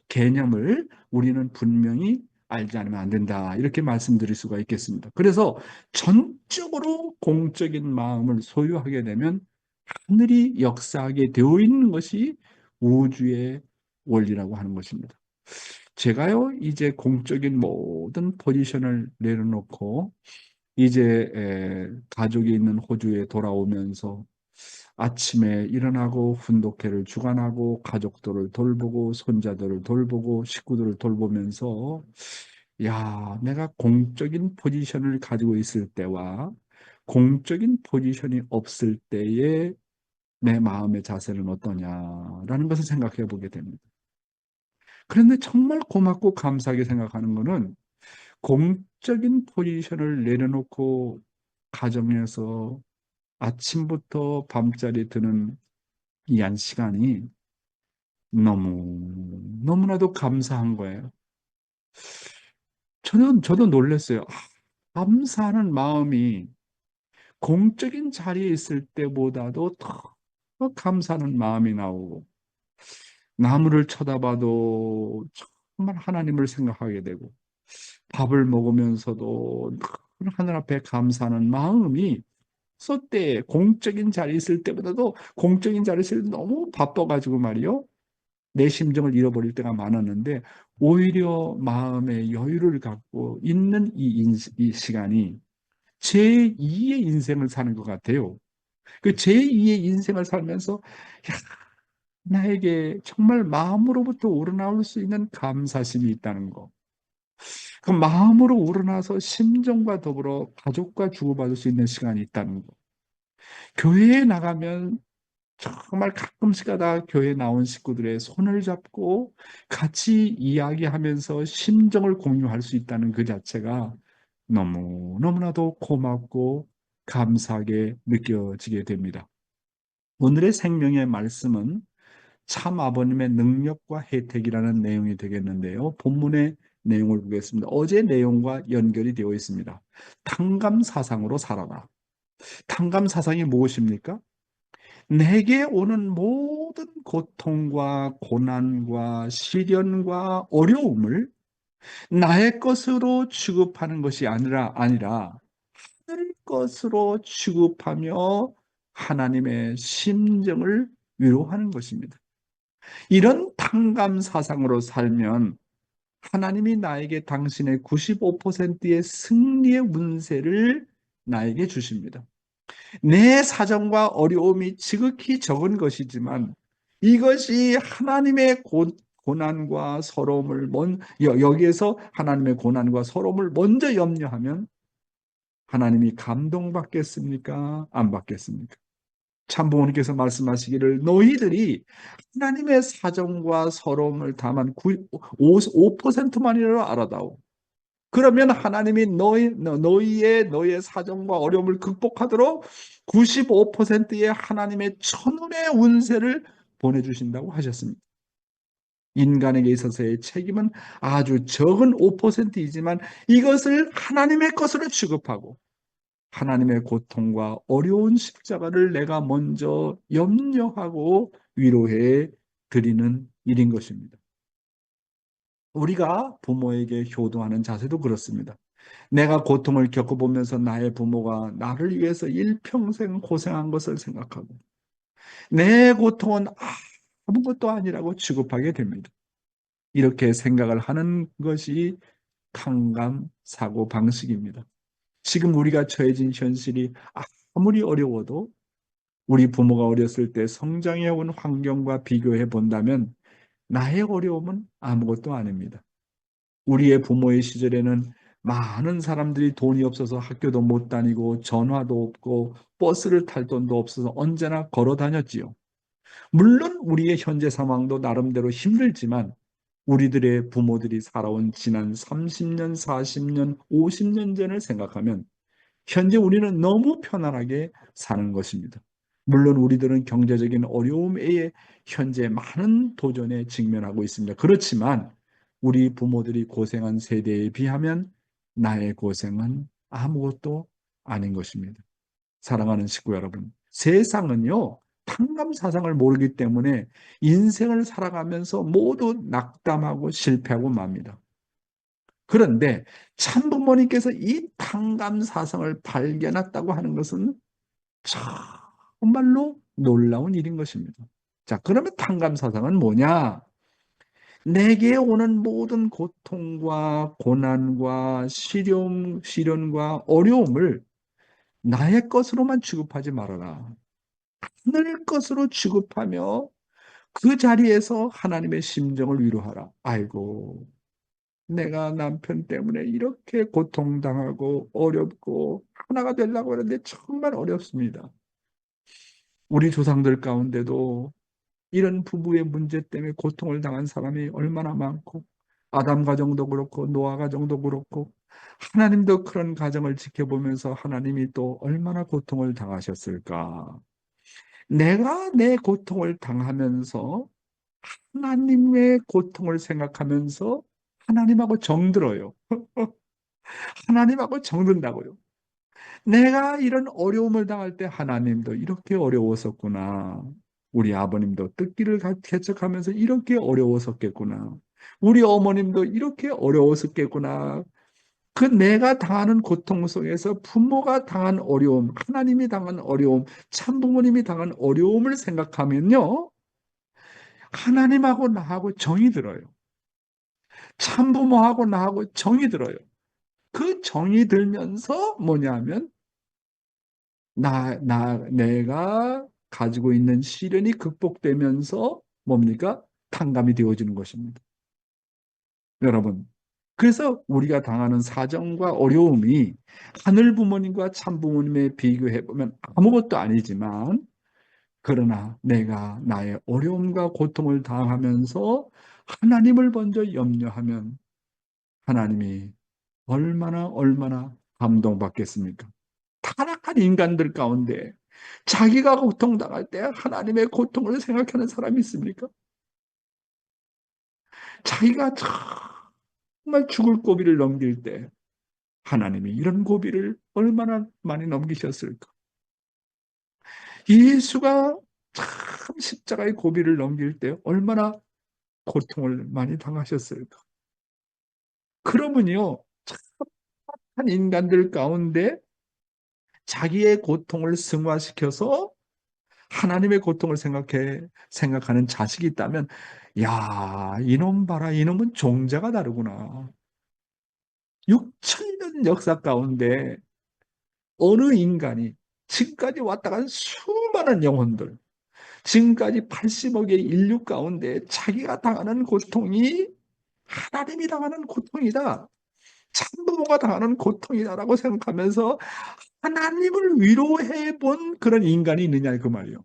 개념을 우리는 분명히 알지 않으면 안 된다, 이렇게 말씀드릴 수가 있겠습니다. 그래서 전적으로 공적인 마음을 소유하게 되면 하늘이 역사하게 되어 있는 것이 우주의 원리라고 하는 것입니다. 제가요, 이제 공적인 모든 포지션을 내려놓고 이제 가족이 있는 호주에 돌아오면서 아침에 일어나고 훈독회를 주관하고 가족들을 돌보고 손자들을 돌보고 식구들을 돌보면서, 야, 내가 공적인 포지션을 가지고 있을 때와 공적인 포지션이 없을 때의 내 마음의 자세는 어떠냐라는 것을 생각해 보게 됩니다. 그런데 정말 고맙고 감사하게 생각하는 것은 공적인 포지션을 내려놓고 가정에서 아침부터 밤자리 드는 이 한 시간이 너무나도 감사한 거예요. 저도 놀랐어요. 감사하는 마음이 공적인 자리에 있을 때보다도 더 감사하는 마음이 나오고, 나무를 쳐다봐도 정말 하나님을 생각하게 되고, 밥을 먹으면서도 하늘 앞에 감사하는 마음이 때 공적인 자리에 있을 때보다도, 공적인 자리에 있을 때 너무 바빠가지고 말이요, 내 심정을 잃어버릴 때가 많았는데 오히려 마음의 여유를 갖고 있는 이 시간이 제2의 인생을 사는 것 같아요. 그 제2의 인생을 살면서, 야, 나에게 정말 마음으로부터 우러나올 수 있는 감사심이 있다는 거. 그 마음으로 우러나서 심정과 더불어 가족과 주고받을 수 있는 시간이 있다는 거. 교회에 나가면 정말 가끔씩 가다 교회에 나온 식구들의 손을 잡고 같이 이야기하면서 심정을 공유할 수 있다는 그 자체가 너무나도 고맙고 감사하게 느껴지게 됩니다. 오늘의 생명의 말씀은 참 아버님의 능력과 혜택이라는 내용이 되겠는데요. 본문의 내용을 보겠습니다. 어제 내용과 연결이 되어 있습니다. 탕감사상으로 살아라. 탕감사상이 무엇입니까? 내게 오는 모든 고통과 고난과 시련과 어려움을 나의 것으로 취급하는 것이 아니라 하늘 것으로 취급하며 하나님의 심정을 위로하는 것입니다. 이런 탕감 사상으로 살면 하나님이 나에게 당신의 95%의 승리의 운세를 나에게 주십니다. 내 사정과 어려움이 지극히 적은 것이지만 이것이 하나님의 고난과 서러움을 여기에서 하나님의 고난과 서러움을 먼저 염려하면 하나님이 감동받겠습니까? 안 받겠습니까? 참부모님께서 말씀하시기를 너희들이 하나님의 사정과 서러움을 다만 5%만이라도 알아다오. 그러면 하나님이 너희의 사정과 어려움을 극복하도록 95%의 하나님의 천운의 운세를 보내주신다고 하셨습니다. 인간에게 있어서의 책임은 아주 적은 5%이지만 이것을 하나님의 것으로 취급하고 하나님의 고통과 어려운 십자가를 내가 먼저 염려하고 위로해 드리는 일인 것입니다. 우리가 부모에게 효도하는 자세도 그렇습니다. 내가 고통을 겪어보면서 나의 부모가 나를 위해서 일평생 고생한 것을 생각하고 내 고통은 아무것도 아니라고 취급하게 됩니다. 이렇게 생각을 하는 것이 탕감 사고 방식입니다. 지금 우리가 처해진 현실이 아무리 어려워도 우리 부모가 어렸을 때 성장해온 환경과 비교해 본다면 나의 어려움은 아무것도 아닙니다. 우리의 부모의 시절에는 많은 사람들이 돈이 없어서 학교도 못 다니고 전화도 없고 버스를 탈 돈도 없어서 언제나 걸어 다녔지요. 물론 우리의 현재 상황도 나름대로 힘들지만 우리들의 부모들이 살아온 지난 30년, 40년, 50년 전을 생각하면 현재 우리는 너무 편안하게 사는 것입니다. 물론 우리들은 경제적인 어려움 외에 현재 많은 도전에 직면하고 있습니다. 그렇지만 우리 부모들이 고생한 세대에 비하면 나의 고생은 아무것도 아닌 것입니다. 사랑하는 식구 여러분, 세상은요, 탕감사상을 모르기 때문에 인생을 살아가면서 모두 낙담하고 실패하고 맙니다. 그런데 참부모님께서 이 탕감사상을 발견했다고 하는 것은 정말로 놀라운 일인 것입니다. 자, 그러면 탕감사상은 뭐냐? 내게 오는 모든 고통과 고난과 시련과 어려움을 나의 것으로만 취급하지 말아라. 하늘 것으로 취급하며 그 자리에서 하나님의 심정을 위로하라. 아이고, 내가 남편 때문에 이렇게 고통당하고 어렵고 하나가 되려고 하는데 정말 어렵습니다. 우리 조상들 가운데도 이런 부부의 문제 때문에 고통을 당한 사람이 얼마나 많고 아담 가정도 그렇고 노아 가정도 그렇고 하나님도 그런 가정을 지켜보면서 하나님이 또 얼마나 고통을 당하셨을까. 내가 내 고통을 당하면서 하나님의 고통을 생각하면서 하나님하고 정들어요. 하나님하고 정든다고요. 내가 이런 어려움을 당할 때 하나님도 이렇게 어려웠었구나. 우리 아버님도 뜻기를 개척하면서 이렇게 어려웠었겠구나. 우리 어머님도 이렇게 어려웠었겠구나. 그 내가 당하는 고통 속에서 부모가 당한 어려움, 하나님이 당한 어려움, 참부모님이 당한 어려움을 생각하면요. 하나님하고 나하고 정이 들어요. 참부모하고 나하고 정이 들어요. 그 정이 들면서 뭐냐면 내가 가지고 있는 시련이 극복되면서 뭡니까? 탕감이 되어지는 것입니다. 여러분, 그래서 우리가 당하는 사정과 어려움이 하늘 부모님과 참 부모님에 비교해 보면 아무것도 아니지만 그러나 내가 나의 어려움과 고통을 당하면서 하나님을 먼저 염려하면 하나님이 얼마나 감동받겠습니까? 타락한 인간들 가운데 자기가 고통당할 때 하나님의 고통을 생각하는 사람이 있습니까? 자기가 정말 죽을 고비를 넘길 때 하나님이 이런 고비를 얼마나 많이 넘기셨을까? 예수가 참 십자가의 고비를 넘길 때 얼마나 고통을 많이 당하셨을까? 그러면요, 착한 인간들 가운데 자기의 고통을 승화시켜서 하나님의 고통을 생각하는 자식이 있다면, 야, 이놈 봐라. 이놈은 종자가 다르구나. 6천년 역사 가운데 어느 인간이 지금까지 왔다 간 수많은 영혼들, 지금까지 80억의 인류 가운데 자기가 당하는 고통이 하나님이 당하는 고통이다. 참부모가 당하는 고통이다라고 생각하면서 하나님을 위로해 본 그런 인간이 있느냐 그 말이요.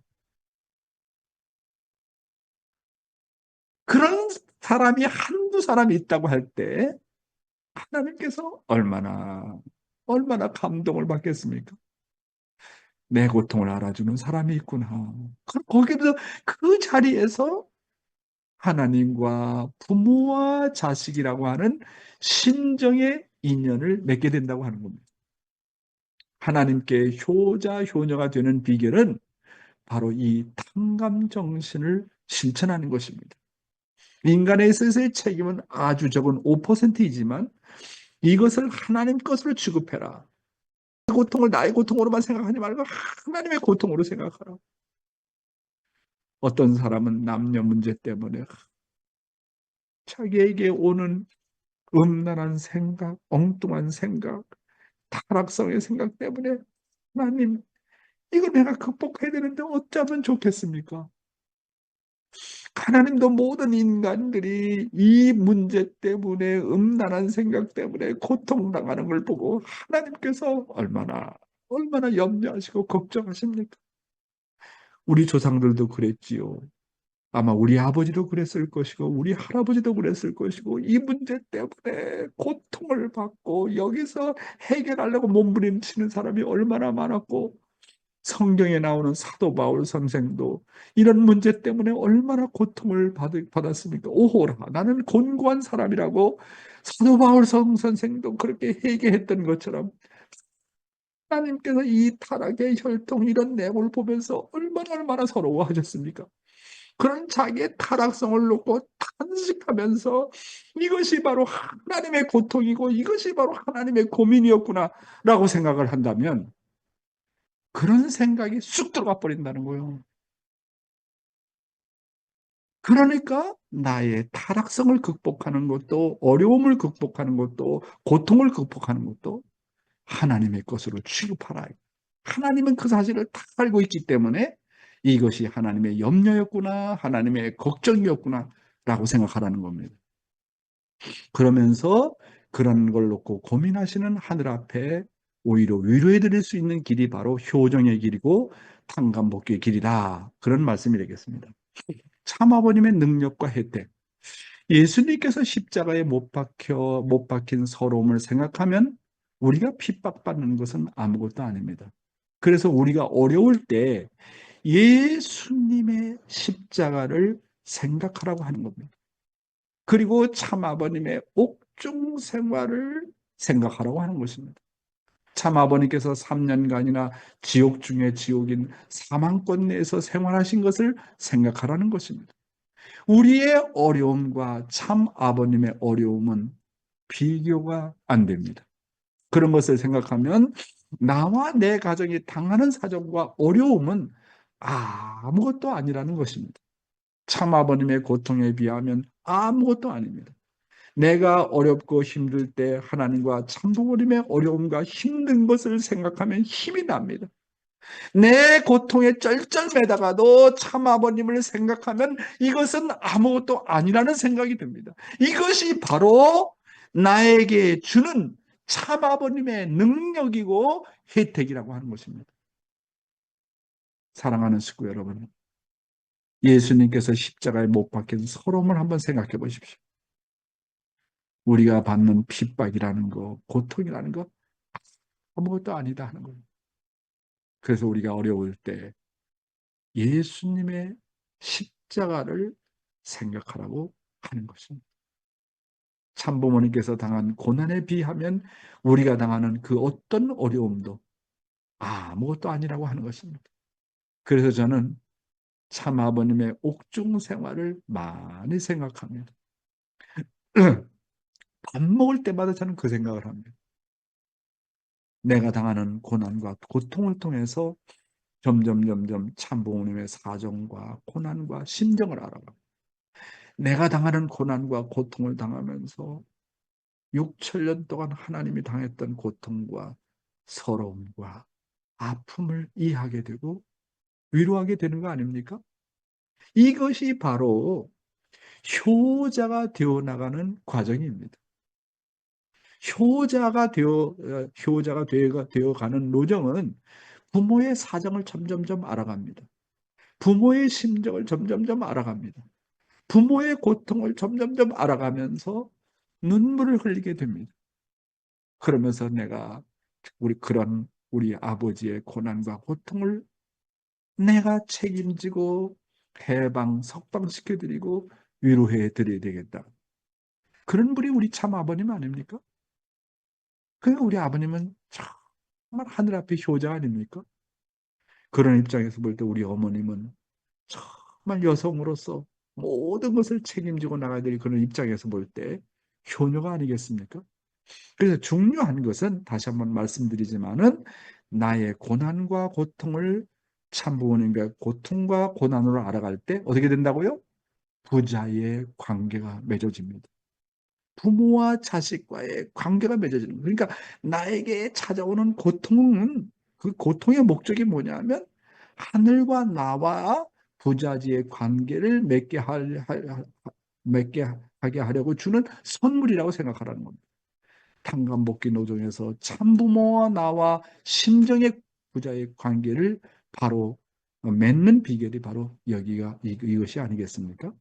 그런 사람이 한두 사람이 있다고 할 때 하나님께서 얼마나 감동을 받겠습니까? 내 고통을 알아주는 사람이 있구나. 거기서 그 자리에서 하나님과 부모와 자식이라고 하는 신정의 인연을 맺게 된다고 하는 겁니다. 하나님께 효자, 효녀가 되는 비결은 바로 이 탕감 정신을 실천하는 것입니다. 인간에 있어서의 책임은 아주 적은 5%이지만 이것을 하나님 것으로 취급해라. 고통을 나의 고통으로만 생각하지 말고 하나님의 고통으로 생각하라. 어떤 사람은 남녀 문제 때문에 자기에게 오는 음란한 생각, 엉뚱한 생각, 타락성의 생각 때문에 하나님, 이걸 내가 극복해야 되는데 어쩌면 좋겠습니까? 하나님도 모든 인간들이 이 문제 때문에 음란한 생각 때문에 고통당하는 걸 보고 하나님께서 얼마나 염려하시고 걱정하십니까? 우리 조상들도 그랬지요. 아마 우리 아버지도 그랬을 것이고 우리 할아버지도 그랬을 것이고 이 문제 때문에 고통을 받고 여기서 해결하려고 몸부림치는 사람이 얼마나 많았고 성경에 나오는 사도 바울 선생도 이런 문제 때문에 얼마나 고통을 받았습니까? 오호라, 나는 곤고한 사람이라고 사도 바울 선생도 그렇게 회개했던 것처럼 하나님께서 이 타락의 혈통 이런 내용을 보면서 얼마나 서러워하셨습니까? 그런 자기의 타락성을 놓고 탄식하면서 이것이 바로 하나님의 고통이고 이것이 바로 하나님의 고민이었구나라고 생각을 한다면 그런 생각이 쑥 들어가 버린다는 거예요. 그러니까 나의 타락성을 극복하는 것도 어려움을 극복하는 것도 고통을 극복하는 것도 하나님의 것으로 취급하라. 하나님은 그 사실을 다 알고 있기 때문에 이것이 하나님의 염려였구나, 하나님의 걱정이었구나 라고 생각하라는 겁니다. 그러면서 그런 걸 놓고 고민하시는 하늘 앞에 오히려 위로해 드릴 수 있는 길이 바로 효정의 길이고 탕감복귀의 길이다. 그런 말씀이 되겠습니다. 참 아버님의 능력과 혜택, 예수님께서 십자가에 못 박힌 서러움을 생각하면 우리가 핍박받는 것은 아무것도 아닙니다. 그래서 우리가 어려울 때 예수님의 십자가를 생각하라고 하는 겁니다. 그리고 참 아버님의 옥중 생활을 생각하라고 하는 것입니다. 참 아버님께서 3년간이나 지옥 중에 지옥인 사망권 내에서 생활하신 것을 생각하라는 것입니다. 우리의 어려움과 참 아버님의 어려움은 비교가 안 됩니다. 그런 것을 생각하면 나와 내 가정이 당하는 사정과 어려움은 아무것도 아니라는 것입니다. 참 아버님의 고통에 비하면 아무것도 아닙니다. 내가 어렵고 힘들 때 하나님과 참 부모님의 어려움과 힘든 것을 생각하면 힘이 납니다. 내 고통에 쩔쩔매다가도 참 아버님을 생각하면 이것은 아무것도 아니라는 생각이 듭니다. 이것이 바로 나에게 주는 참 아버님의 능력이고 혜택이라고 하는 것입니다. 사랑하는 식구 여러분, 예수님께서 십자가에 못 박힌 서러움을 한번 생각해 보십시오. 우리가 받는 핍박이라는 거, 고통이라는 거 아무것도 아니다 하는 거예요. 그래서 우리가 어려울 때 예수님의 십자가를 생각하라고 하는 것입니다. 참부모님께서 당한 고난에 비하면 우리가 당하는 그 어떤 어려움도 아무것도 아니라고 하는 것입니다. 그래서 저는 참 아버님의 옥중 생활을 많이 생각합니다. 밥 먹을 때마다 저는 그 생각을 합니다. 내가 당하는 고난과 고통을 통해서 점점 참부모님의 사정과 고난과 심정을 알아가. 내가 당하는 고난과 고통을 당하면서 6천년 동안 하나님이 당했던 고통과 서러움과 아픔을 이해하게 되고 위로하게 되는 거 아닙니까? 이것이 바로 효자가 되어 나가는 과정입니다. 효자가 되어 가는 노정은 부모의 사정을 점점점 알아갑니다. 부모의 심정을 점점점 알아갑니다. 부모의 고통을 점점점 알아가면서 눈물을 흘리게 됩니다. 그러면서 내가 우리 아버지의 고난과 고통을 내가 책임지고 석방시켜드리고 위로해 드려야 되겠다. 그런 분이 우리 참 아버님 아닙니까? 그러니까 우리 아버님은 정말 하늘 앞에 효자 아닙니까? 그런 입장에서 볼 때 우리 어머님은 정말 여성으로서 모든 것을 책임지고 나가야 될 그런 입장에서 볼 때 효녀가 아니겠습니까? 그래서 중요한 것은 다시 한번 말씀드리지만은 나의 고난과 고통을 참부모님과 고통과 고난으로 알아갈 때 어떻게 된다고요? 부자의 관계가 맺어집니다. 부모와 자식과의 관계가 맺어지는 거예요. 그러니까 나에게 찾아오는 고통은 그 고통의 목적이 뭐냐면 하늘과 나와 부자지의 관계를 맺게 하게 하려고 주는 선물이라고 생각하라는 겁니다. 탕감복귀 노정에서 참부모와 나와 심정의 부자의 관계를 바로 맺는 비결이 바로 이것이 아니겠습니까?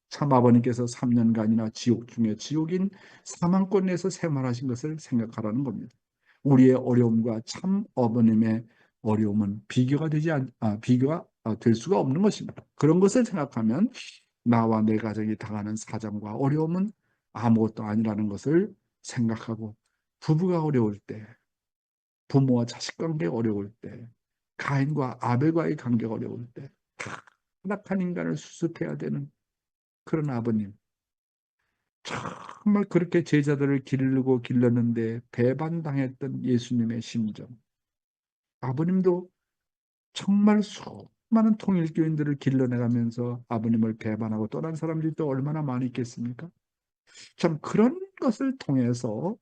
참아버님께서 3년간이나 지옥 중에 지옥인 사망권에서 생활하신 것을 생각하라는 겁니다. 우리의 어려움과 참 어머님의 어려움은 비교가 될 수가 없는 것입니다. 그런 것을 생각하면 나와 내 가정이 당하는 사정과 어려움은 아무것도 아니라는 것을 생각하고 부부가 어려울 때, 부모와 자식 관계가 어려울 때, 가인과 아벨과의 관계가 어려울 때, 타락한 인간을 수습해야 되는 그런 아버님, 정말 그렇게 제자들을 기르고 길렀는데 배반당했던 예수님의 심정. 아버님도 정말 수많은 통일교인들을 길러내가면서 아버님을 배반하고 떠난 사람들이 또 얼마나 많이 있겠습니까? 참 그런 것을 통해서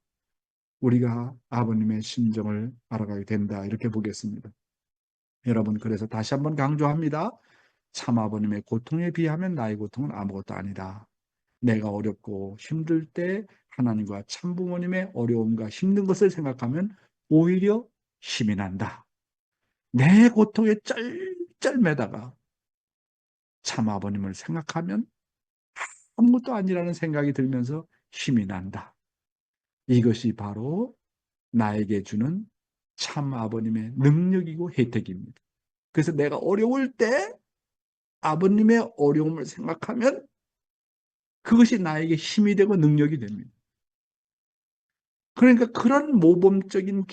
우리가 아버님의 심정을 알아가게 된다 이렇게 보겠습니다. 여러분 그래서 다시 한번 강조합니다. 참 아버님의 고통에 비하면 나의 고통은 아무것도 아니다. 내가 어렵고 힘들 때 하나님과 참부모님의 어려움과 힘든 것을 생각하면 오히려 힘이 난다. 내 고통에 쩔쩔매다가 참 아버님을 생각하면 아무것도 아니라는 생각이 들면서 힘이 난다. 이것이 바로 나에게 주는 참 아버님의 능력이고 혜택입니다. 그래서 내가 어려울 때 아버님의 어려움을 생각하면 그것이 나에게 힘이 되고 능력이 됩니다. 그러니까 그런 모범적인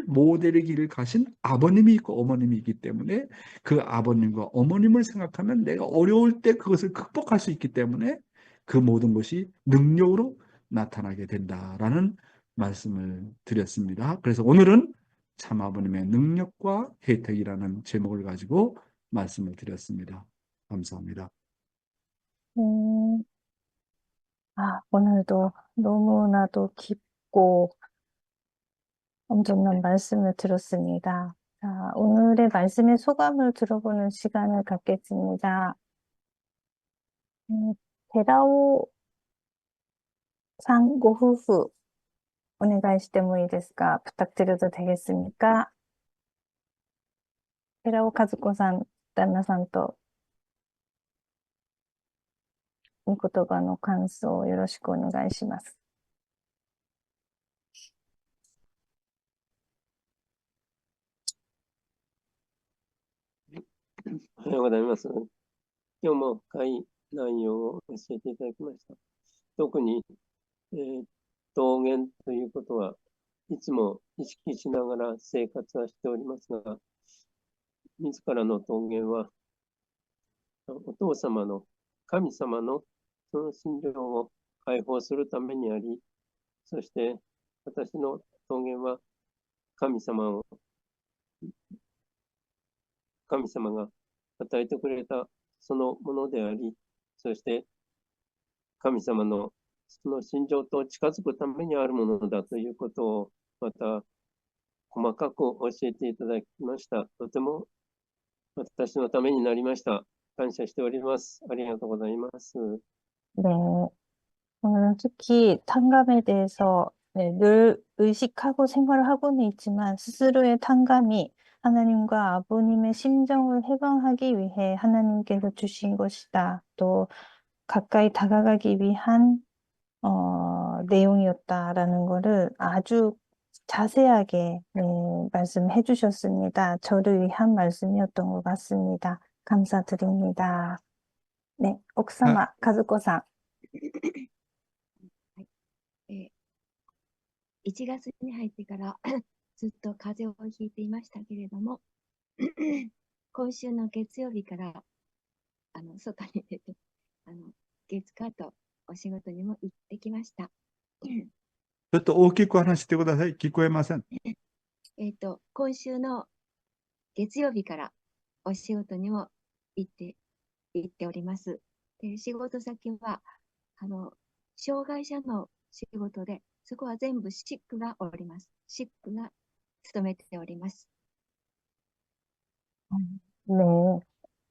모델의 길을 가신 아버님이 있고 어머님이 있기 때문에 그 아버님과 어머님을 생각하면 내가 어려울 때 그것을 극복할 수 있기 때문에 그 모든 것이 능력으로 나타나게 된다라는 말씀을 드렸습니다. 그래서 오늘은 참 아버님의 능력과 혜택이라는 제목을 가지고 말씀을 드렸습니다. 감사합니다. 음, 오늘도 너무나도 깊고 엄청난 말씀을 들었습니다. 자, 오늘의 말씀의 소감을 들어보는 시간을 갖겠습니다.寺尾さんご夫婦、お願いしてもいいですか？ 부탁드려도 되겠습니까? 寺尾和子さん、旦那さんと御言葉の感想をよろしくお願いします。おはようございます。今日も深い内容を教えていただきました。特に、桃源ということはいつも意識しながら生活はしておりますが、自らの桃源はお父様の神様のその心情を解放するためにあり、そして私の桃源は神様神様が与えてくれたそのものであり、そして神様のその心情と近づくためにあるものだということをまた細かく教えていただきました。とても私のためになりました。感謝しております。ありがとうございます。 네. 저는 특히 탕감에 대해서 네, 늘 의식하고 생활을 하고는 있지만 스스로의 탕감이 하나님과 아버님의 심정을 해방하기 위해 하나님께서 주신 것이다. 또 가까이 다가가기 위한 내용이었다라는 거를 아주 자세하게 네, 말씀해 주셨습니다. 저를 위한 말씀이었던 것 같습니다. 감사드립니다. 네, あ、奥様、和子さん。はい1月に入ってからずっと風邪をひいていましたけれども、今週の月曜日から外に出て、月火とお仕事にも行ってきました。ちょっと大きく話してください。聞こえません。今週の月曜日からお仕事にも行っております。で、仕事先は、障害者の仕事で、そこは全部シックがおります。シックが勤めております。 네.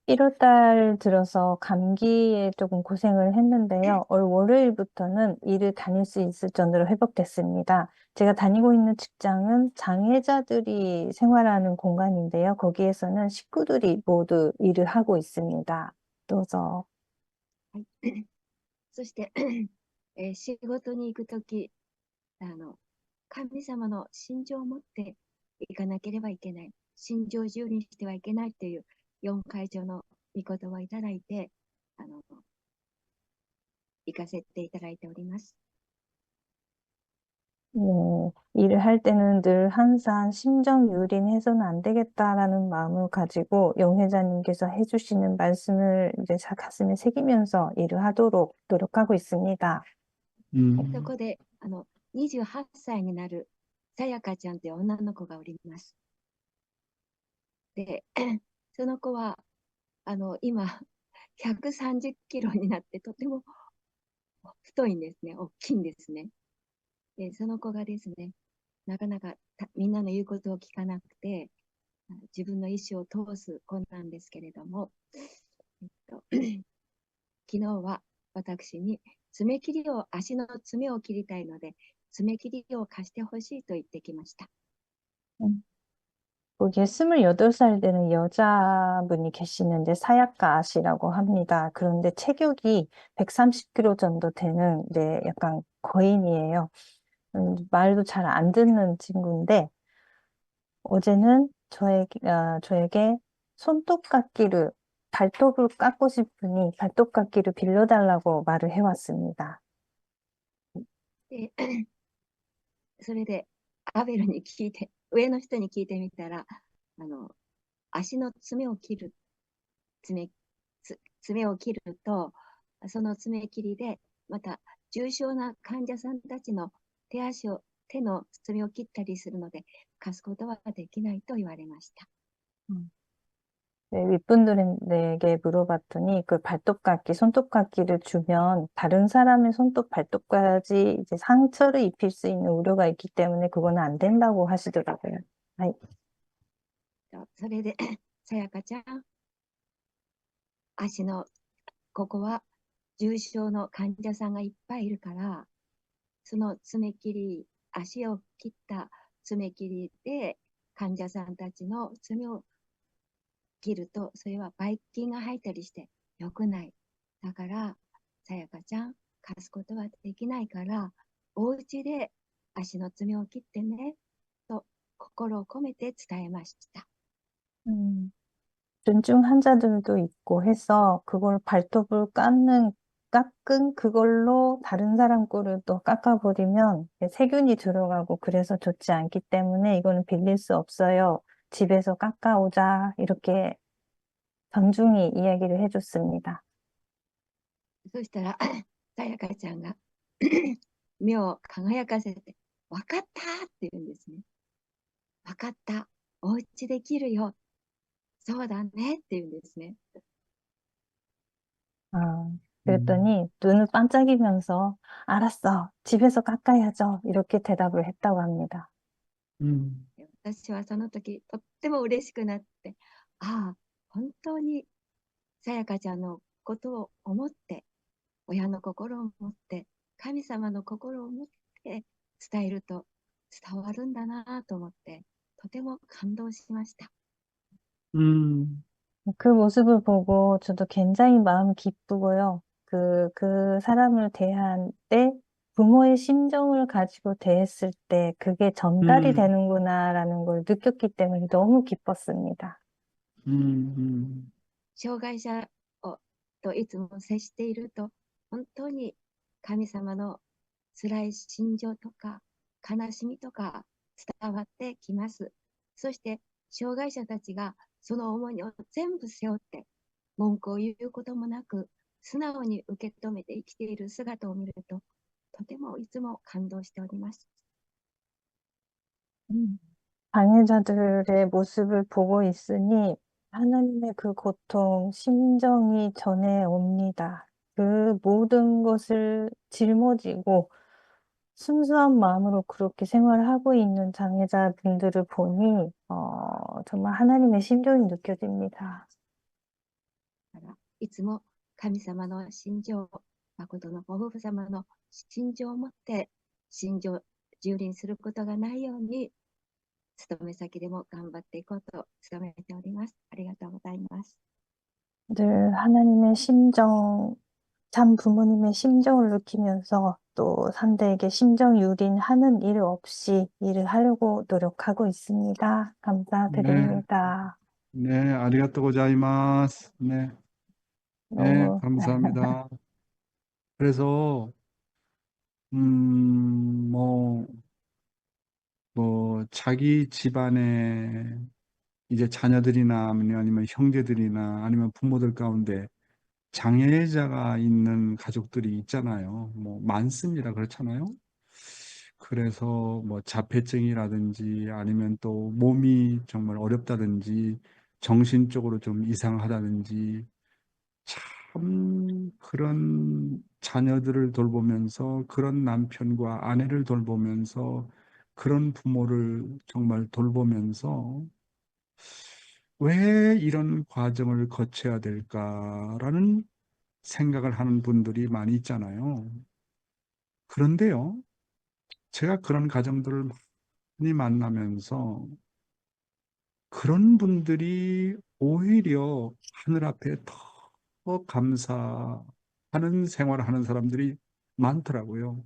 1월 달 들어서 감기에 조금 고생을 했는데요. 올 월요일부터는 일을 다닐 수 있을 정도로 회복됐습니다. 제가 다니고 있는 직장은 장애자들이 생활하는 공간인데요. 거기에서는 식구들이 모두 일을 하고 있습니다. 또서 はい。そして、仕事に行くとき、神様の信条を持って行かなければいけない。信条を自由にしてはいけないという4回条の御言葉をいただいて、行かせていただいております。 네, 일을 할 때는 늘 항상 심정 유린해서는 안 되겠다라는 마음을 가지고 용 회장님께서 해주시는 말씀을 이제 가슴에 새기면서 일을 하도록 노력하고 있습니다. そこで、28歳になるさやかちゃんという女の子がおります。で、その子は、今、130キロになってとても太いんですね。大きいんですね。で、その子がですね、なかなかみんなの言うことを聞かなくて、自分の意思を通す子なんですけれども、昨日は私に爪切りを、足の爪を切りたいので、爪切りを貸してほしいと言ってきました。 거기에 28살 되는 여자분이 계시는데 사약가 씨라고 합니다. 그런데 체격이 130kg 정도 되는 네, 약간 거인이에요. 말도 잘 안 듣는 친구인데 어제는 저에게 손톱깎이를 발톱을 깎고 싶으니 발톱깎이를 빌려달라고 말을 해왔습니다. でそれでアベルに聞いて、上の人に聞いてみたら、足の爪を切ると、その爪切りで、また重症な患者さんたちの手の爪を切ったりするので、貸すことはできないと言われました。 네, 윗분들에게 물어봤더니 그 발톱깎이, 손톱깎이를 주면 다른 사람의 손톱, 발톱까지 이제 상처를 입힐 수 있는 우려가 있기 때문에 그거는 안 된다고 하시더라고요. 네. それで、さやかちゃん、ここは重症の患者さんがいっぱいいるから、その足を切った爪切りで患者さんたちの爪を切ると、それはばい菌が入ったりして良くない。だから、さやかちゃん、貸すことはできないから、お家で足の爪を切ってね、と心を込めて伝えました。 중증 환자들도 있고 해서 그걸 발톱을 깎은 그걸로 다른 사람 거를 또 깎아버리면 세균이 들어가고 그래서 좋지 않기 때문에 이거는 빌릴 수 없어요. 집에서 깎아오자. 이렇게 정중히 이야기를 해줬습니다. そしたら、さやかちゃんが目を輝かせて、わかったって言うんですね。わかった。お家で切るよ。そうだねって言うんですね。 아, 음, 그랬더니 눈을 반짝이면서 알았어, 집에서 깎아야죠. 이렇게 대답을 했다고 합니다. 음, 私はその時とっても嬉しくなって、ああ、本当にさやかちゃんのことを思って、親の心を持って、神様の心を持って伝えると伝わるんだなと思って、とても感動しました。 음, 그 모습을 보고 저도 굉장히 마음이 기쁘고요. 그 사람을 대한 때 부모의 심정을 가지고 대했을 때 그게 전달이 음, 되는구나라는 걸 느꼈기 때문에 너무 기뻤습니다. 음, 障害者をといつも接していると、本当に神様の辛い心情とか悲しみとか伝わってきます。そして障害者たちがその思いを全部背負って文句を言うこともなく素直に受け止めて生きている姿を見ると、とてもいつも感動しております。 장애자들의 모습을 보고 있으니 하나님의 그 고통, 심정이 전해 옵니다. 그 모든 것을 짊어지고 순수한 마음으로 그렇게 생활하고 있는 장애자분들을 보니 정말 하나님의 심정이 느껴집니다. だからいつも神様の心情、誠のご夫婦様の心情を持って心情蹂躙することがないように勤め先でも頑張っていこうと努めております。ありがとうございます。 늘 하나님의 심정, 참 부모님의 심정을 느끼면서 또 상대에게 심정 유린하는 일 없이 일을 하려고 노력하고 있습니다. 네, 감사드립니다. 네, 아리가또 고자이마스. 네, 네, 너무 감사합니다. 그래서, 뭐, 자기 집안에 이제 자녀들이나 아니면 형제들이나 아니면 부모들 가운데 장애자가 있는 가족들이 있잖아요. 뭐, 많습니다. 그렇잖아요. 그래서 뭐 자폐증이라든지 아니면 또 몸이 정말 어렵다든지 정신적으로 좀 이상하다든지 참 그런 자녀들을 돌보면서 그런 남편과 아내를 돌보면서 그런 부모를 정말 돌보면서 왜 이런 과정을 거쳐야 될까라는 생각을 하는 분들이 많이 있잖아요. 그런데요, 제가 그런 가정들을 많이 만나면서 그런 분들이 오히려 하늘 앞에 더 감사하는 생활을 하는 사람들이 많더라고요.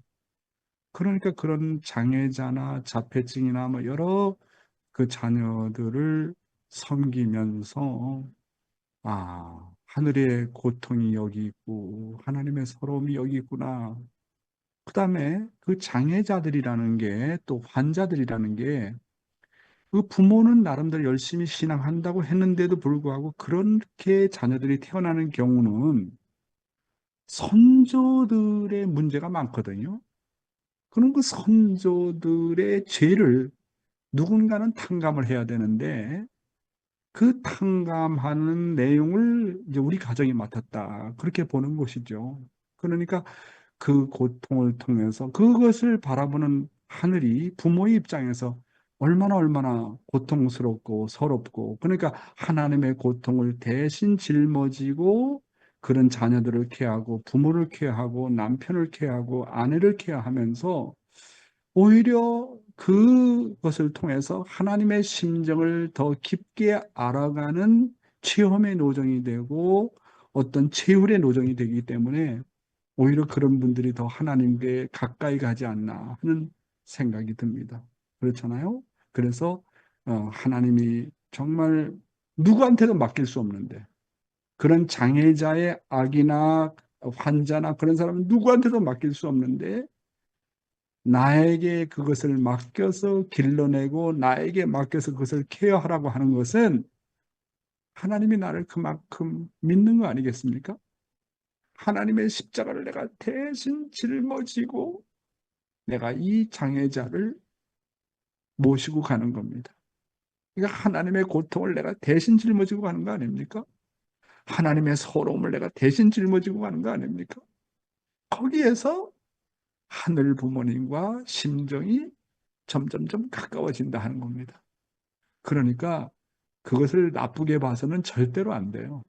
그러니까 그런 장애자나 자폐증이나 뭐 여러 그 자녀들을 섬기면서 하늘의 고통이 여기 있고 하나님의 서러움이 여기 있구나. 그다음에 그 장애자들이라는 게 또 환자들이라는 게 그 부모는 나름대로 열심히 신앙한다고 했는데도 불구하고 그렇게 자녀들이 태어나는 경우는 선조들의 문제가 많거든요. 그럼 그 선조들의 죄를 누군가는 탕감을 해야 되는데 그 탕감하는 내용을 이제 우리 가정이 맡았다. 그렇게 보는 것이죠. 그러니까 그 고통을 통해서 그것을 바라보는 하늘이 부모의 입장에서 얼마나 고통스럽고 서럽고 그러니까 하나님의 고통을 대신 짊어지고 그런 자녀들을 케어하고 부모를 케어하고 남편을 케어하고 아내를 케어하면서 오히려 그것을 통해서 하나님의 심정을 더 깊게 알아가는 체험의 노정이 되고 어떤 체휼의 노정이 되기 때문에 오히려 그런 분들이 더 하나님께 가까이 가지 않나 하는 생각이 듭니다. 그렇잖아요? 그래서 하나님이 정말 누구한테도 맡길 수 없는데 그런 장애자의 악이나 환자나 그런 사람은 누구한테도 맡길 수 없는데 나에게 그것을 맡겨서 길러내고 나에게 맡겨서 그것을 케어하라고 하는 것은 하나님이 나를 그만큼 믿는 거 아니겠습니까? 하나님의 십자가를 내가 대신 짊어지고 내가 이 장애자를 모시고 가는 겁니다. 그러니까 하나님의 고통을 내가 대신 짊어지고 가는 거 아닙니까? 하나님의 서러움을 내가 대신 짊어지고 가는 거 아닙니까? 거기에서 하늘 부모님과 심정이 점점점 가까워진다 하는 겁니다. 그러니까 그것을 나쁘게 봐서는 절대로 안 돼요.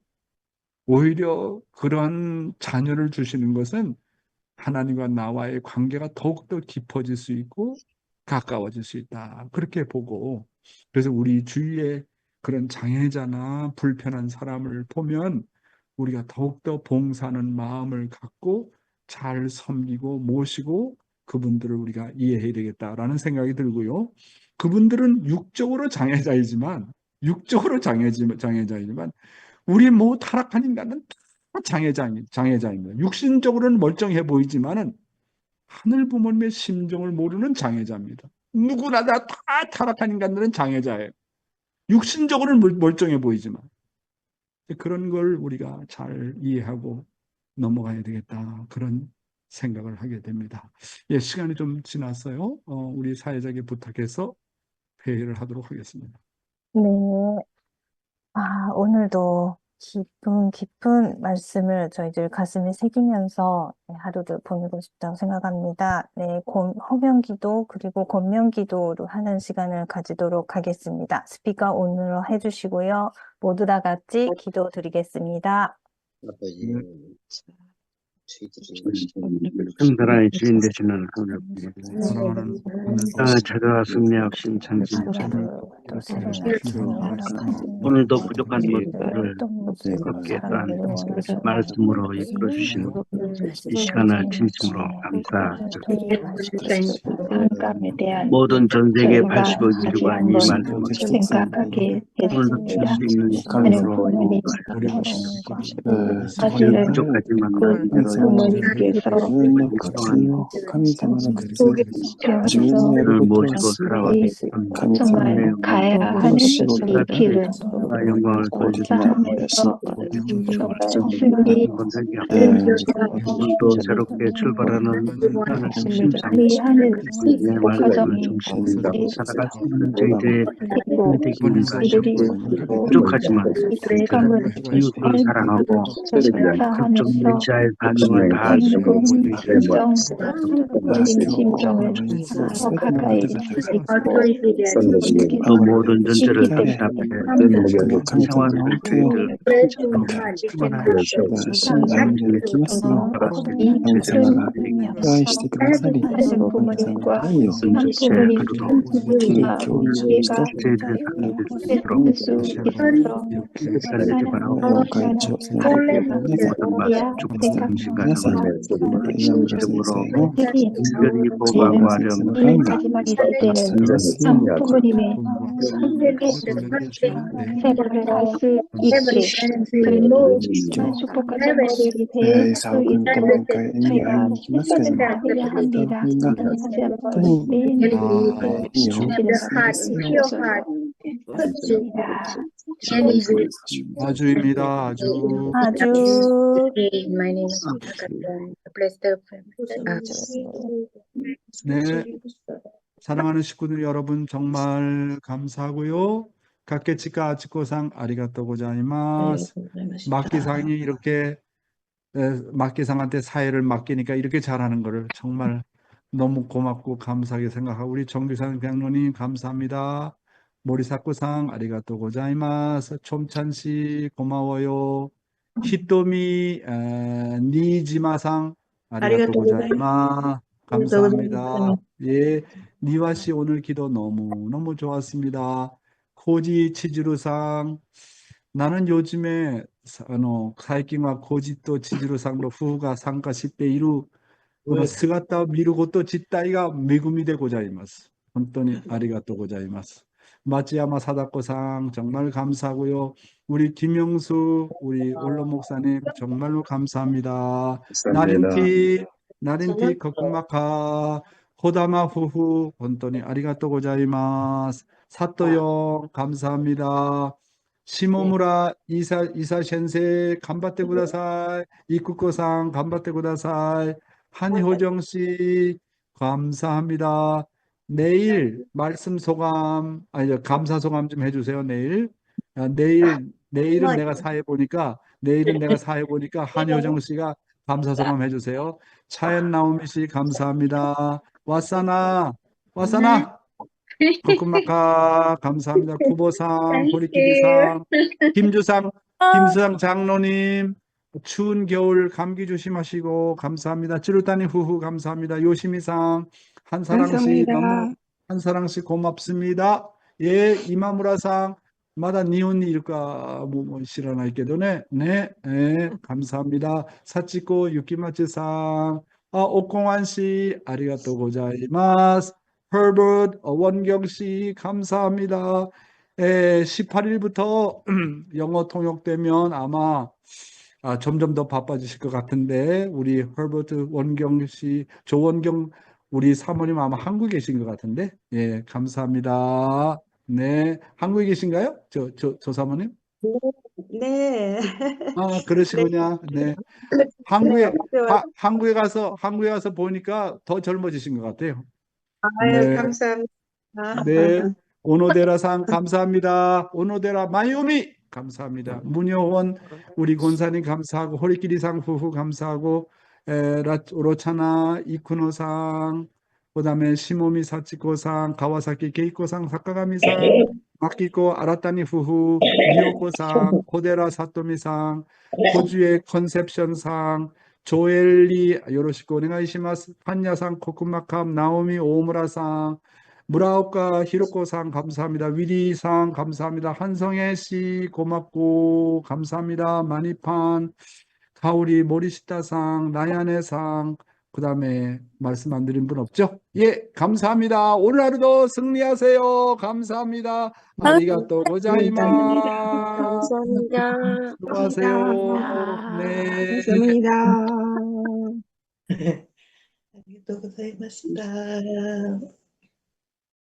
오히려 그런 자녀를 주시는 것은 하나님과 나와의 관계가 더욱더 깊어질 수 있고 가까워질 수 있다. 그렇게 보고, 그래서 우리 주위에 그런 장애자나 불편한 사람을 보면 우리가 더욱더 봉사하는 마음을 갖고 잘 섬기고 모시고 그분들을 우리가 이해해야 되겠다라는 생각이 들고요. 그분들은 육적으로 장애자이지만 우리 타락한 인간은 다 장애자입니다. 육신적으로는 멀쩡해 보이지만은 하늘 부모님의 심정을 모르는 장애자입니다. 누구나 다 타락한 인간들은 장애자예요. 육신적으로는 멀쩡해 보이지만 그런 걸 우리가 잘 이해하고 넘어가야 되겠다. 그런 생각을 하게 됩니다. 예, 시간이 좀 지났어요. 우리 사회자에게 부탁해서 회의를 하도록 하겠습니다. 네. 오늘도 깊은 말씀을 저희들 가슴에 새기면서 하루를 보내고 싶다고 생각합니다. 네, 허명기도 그리고 권면기도로 하는 시간을 가지도록 하겠습니다. 스피커 오늘로 해주시고요. 모두 다 같이 기도드리겠습니다. 성단의 주인 되시는 하나님, 사랑하는 땅을 찾아왔음 내 없인 찬진 하루하루 또 새로운 아침을 허락하시니 오늘도 부족한 우리를 것들을 어떤 모습으로 즐겁게 살아가기를 또한 원하시니 말씀으로 이끌어 주시는 이 시간을 진심으로 감사드립니다. 상감에 대한 모든 전 세계 저희가 80억 다시 인류가 이 한번 말씀을 생각하게 오늘도 줄 됐습니다. 수 있는 하나님 힘으로 부모님 우리 사실은 부족하지만 그 부모님께서 를 모시고 살아왔기 때문에 정말 가야 하는 이 길을 영광을 싸움에서 돌려주시고 또 새롭게 출발하는 하나님 심장 우리 하는 내 말씀을 중심으로 살아갈 수 있는 저희들의 힘이 되기를 바라시고 부족하지만 감을 이웃을 사랑하고 감사하면서 극적 메시아의 사명을 다할 수 있는 모두이 되는 심정을 더 가까이 그 모든 전제를 당신 앞에 생활을 저희들 충만할 수 하나님 부모님과 한 부모님 이해가 될 수 있도록 특별히 마지막 있을 때는 한 부모님의 생활을 할 수 있게 그리고 축복하신 것들이 될 수 있도록 저희가 최선을 다해야 합니다. 다시 한번 매일 아주입니다. 아주. My name is Bless the 네, 사랑하는 식구들 여러분 정말 감사하고요. 각계치카 아치코상 아리가또 고자이마스. 막기상이 이렇게 막기상한테 사회를 맡기니까 이렇게 잘하는 거를 정말 너무 고맙고 감사하게 생각하고 우리 정규상 장로님 감사합니다. 모리사쿠상 아리가또 고자이마스. 촘찬씨 고마워요. 히토미 니지마상 아리가또 고자이마스. 감사합니다. 예, 니와 씨 오늘 기도 너무 좋았습니다. 코지 치즈루상 나는 요즘에 사이킹과 코지 또 치즈루상로 후가 상가 10대 1루 스가타 미루고 또 짓다이가 메구미 데 고자이마스. 혼돈이 아리가또 고자이마스. 마치야마 사다코상 정말 감사하고요. 우리 김영수 우리 올로 목사님 정말로 감사합니다. 나린티 거꾸마카 호다마 후후 혼돈이 아리가또 고자이마스. 사토요 감사합니다. 시모무라 이사 셴세 간바테 구다사이. 이쿠코상 간바테 구다사이. 한효정 씨 감사합니다. 내일 말씀 소감, 아니, 감사 소감 좀 해주세요, 내일. 내일은 내가 사회 보니까, 한효정 씨가 감사 소감 해주세요. 차연 나오미 씨, 감사합니다. 와사나, 코쿠마카, 감사합니다. 쿠보상, 호리키리상, 김주상 장로님, 추운 겨울 감기 조심하시고, 감사합니다. 찌루따니 후후, 감사합니다. 요시미상, 한사랑씨 고맙습니다. 예, 이마무라상, 마다 니온니 일까, 시라나 있게도네. 네, 감사합니다. 사치코 유키마츠상, 오콩환씨, 아리가또 고자이마스. 허버트 원경씨 감사합니다. 18일부터 영어 통역되면 아마 점점 더 바빠지실 것 같은데 우리 허버트 원경씨, 조원경 우리 사모님 아마 한국에 계신 것 같은데 예, 감사합니다. 네, 한국에 계신가요? 저 사모님? 네. 그러시구나. 네. 한국에 가서 보니까 더 젊어지신 것 같아요. 아유, 네. 감사합니다. 네, 오노데라상 감사합니다. 오노데라 마요미 감사합니다. 문효원 우리 권사님 감사하고 호리끼리상 후후 감사하고 로차나 이쿠노상 그다음에 시모미 사치코상 가와사키 게이코상 사카가미상 마키코 아라타니 후후 미오코상 코데라 사토미상 호주의 컨셉션상 조엘리 요로시코 오네가이시마스 판야상 코쿠마캄 나오미 오무라상 무라오카 히로코상 감사합니다. 위리상 감사합니다. 한성애 씨 고맙고 감사합니다. 마니판 가오리 모리시타상 나야네상 그다음에 말씀 안 드린 분 없죠? 예, 감사합니다. 오늘 하루도 승리하세요. 감사합니다. 아리가또 고자이마스. 감사합니다. 수고하세요. 네. 감사합니다. ありがとうございました。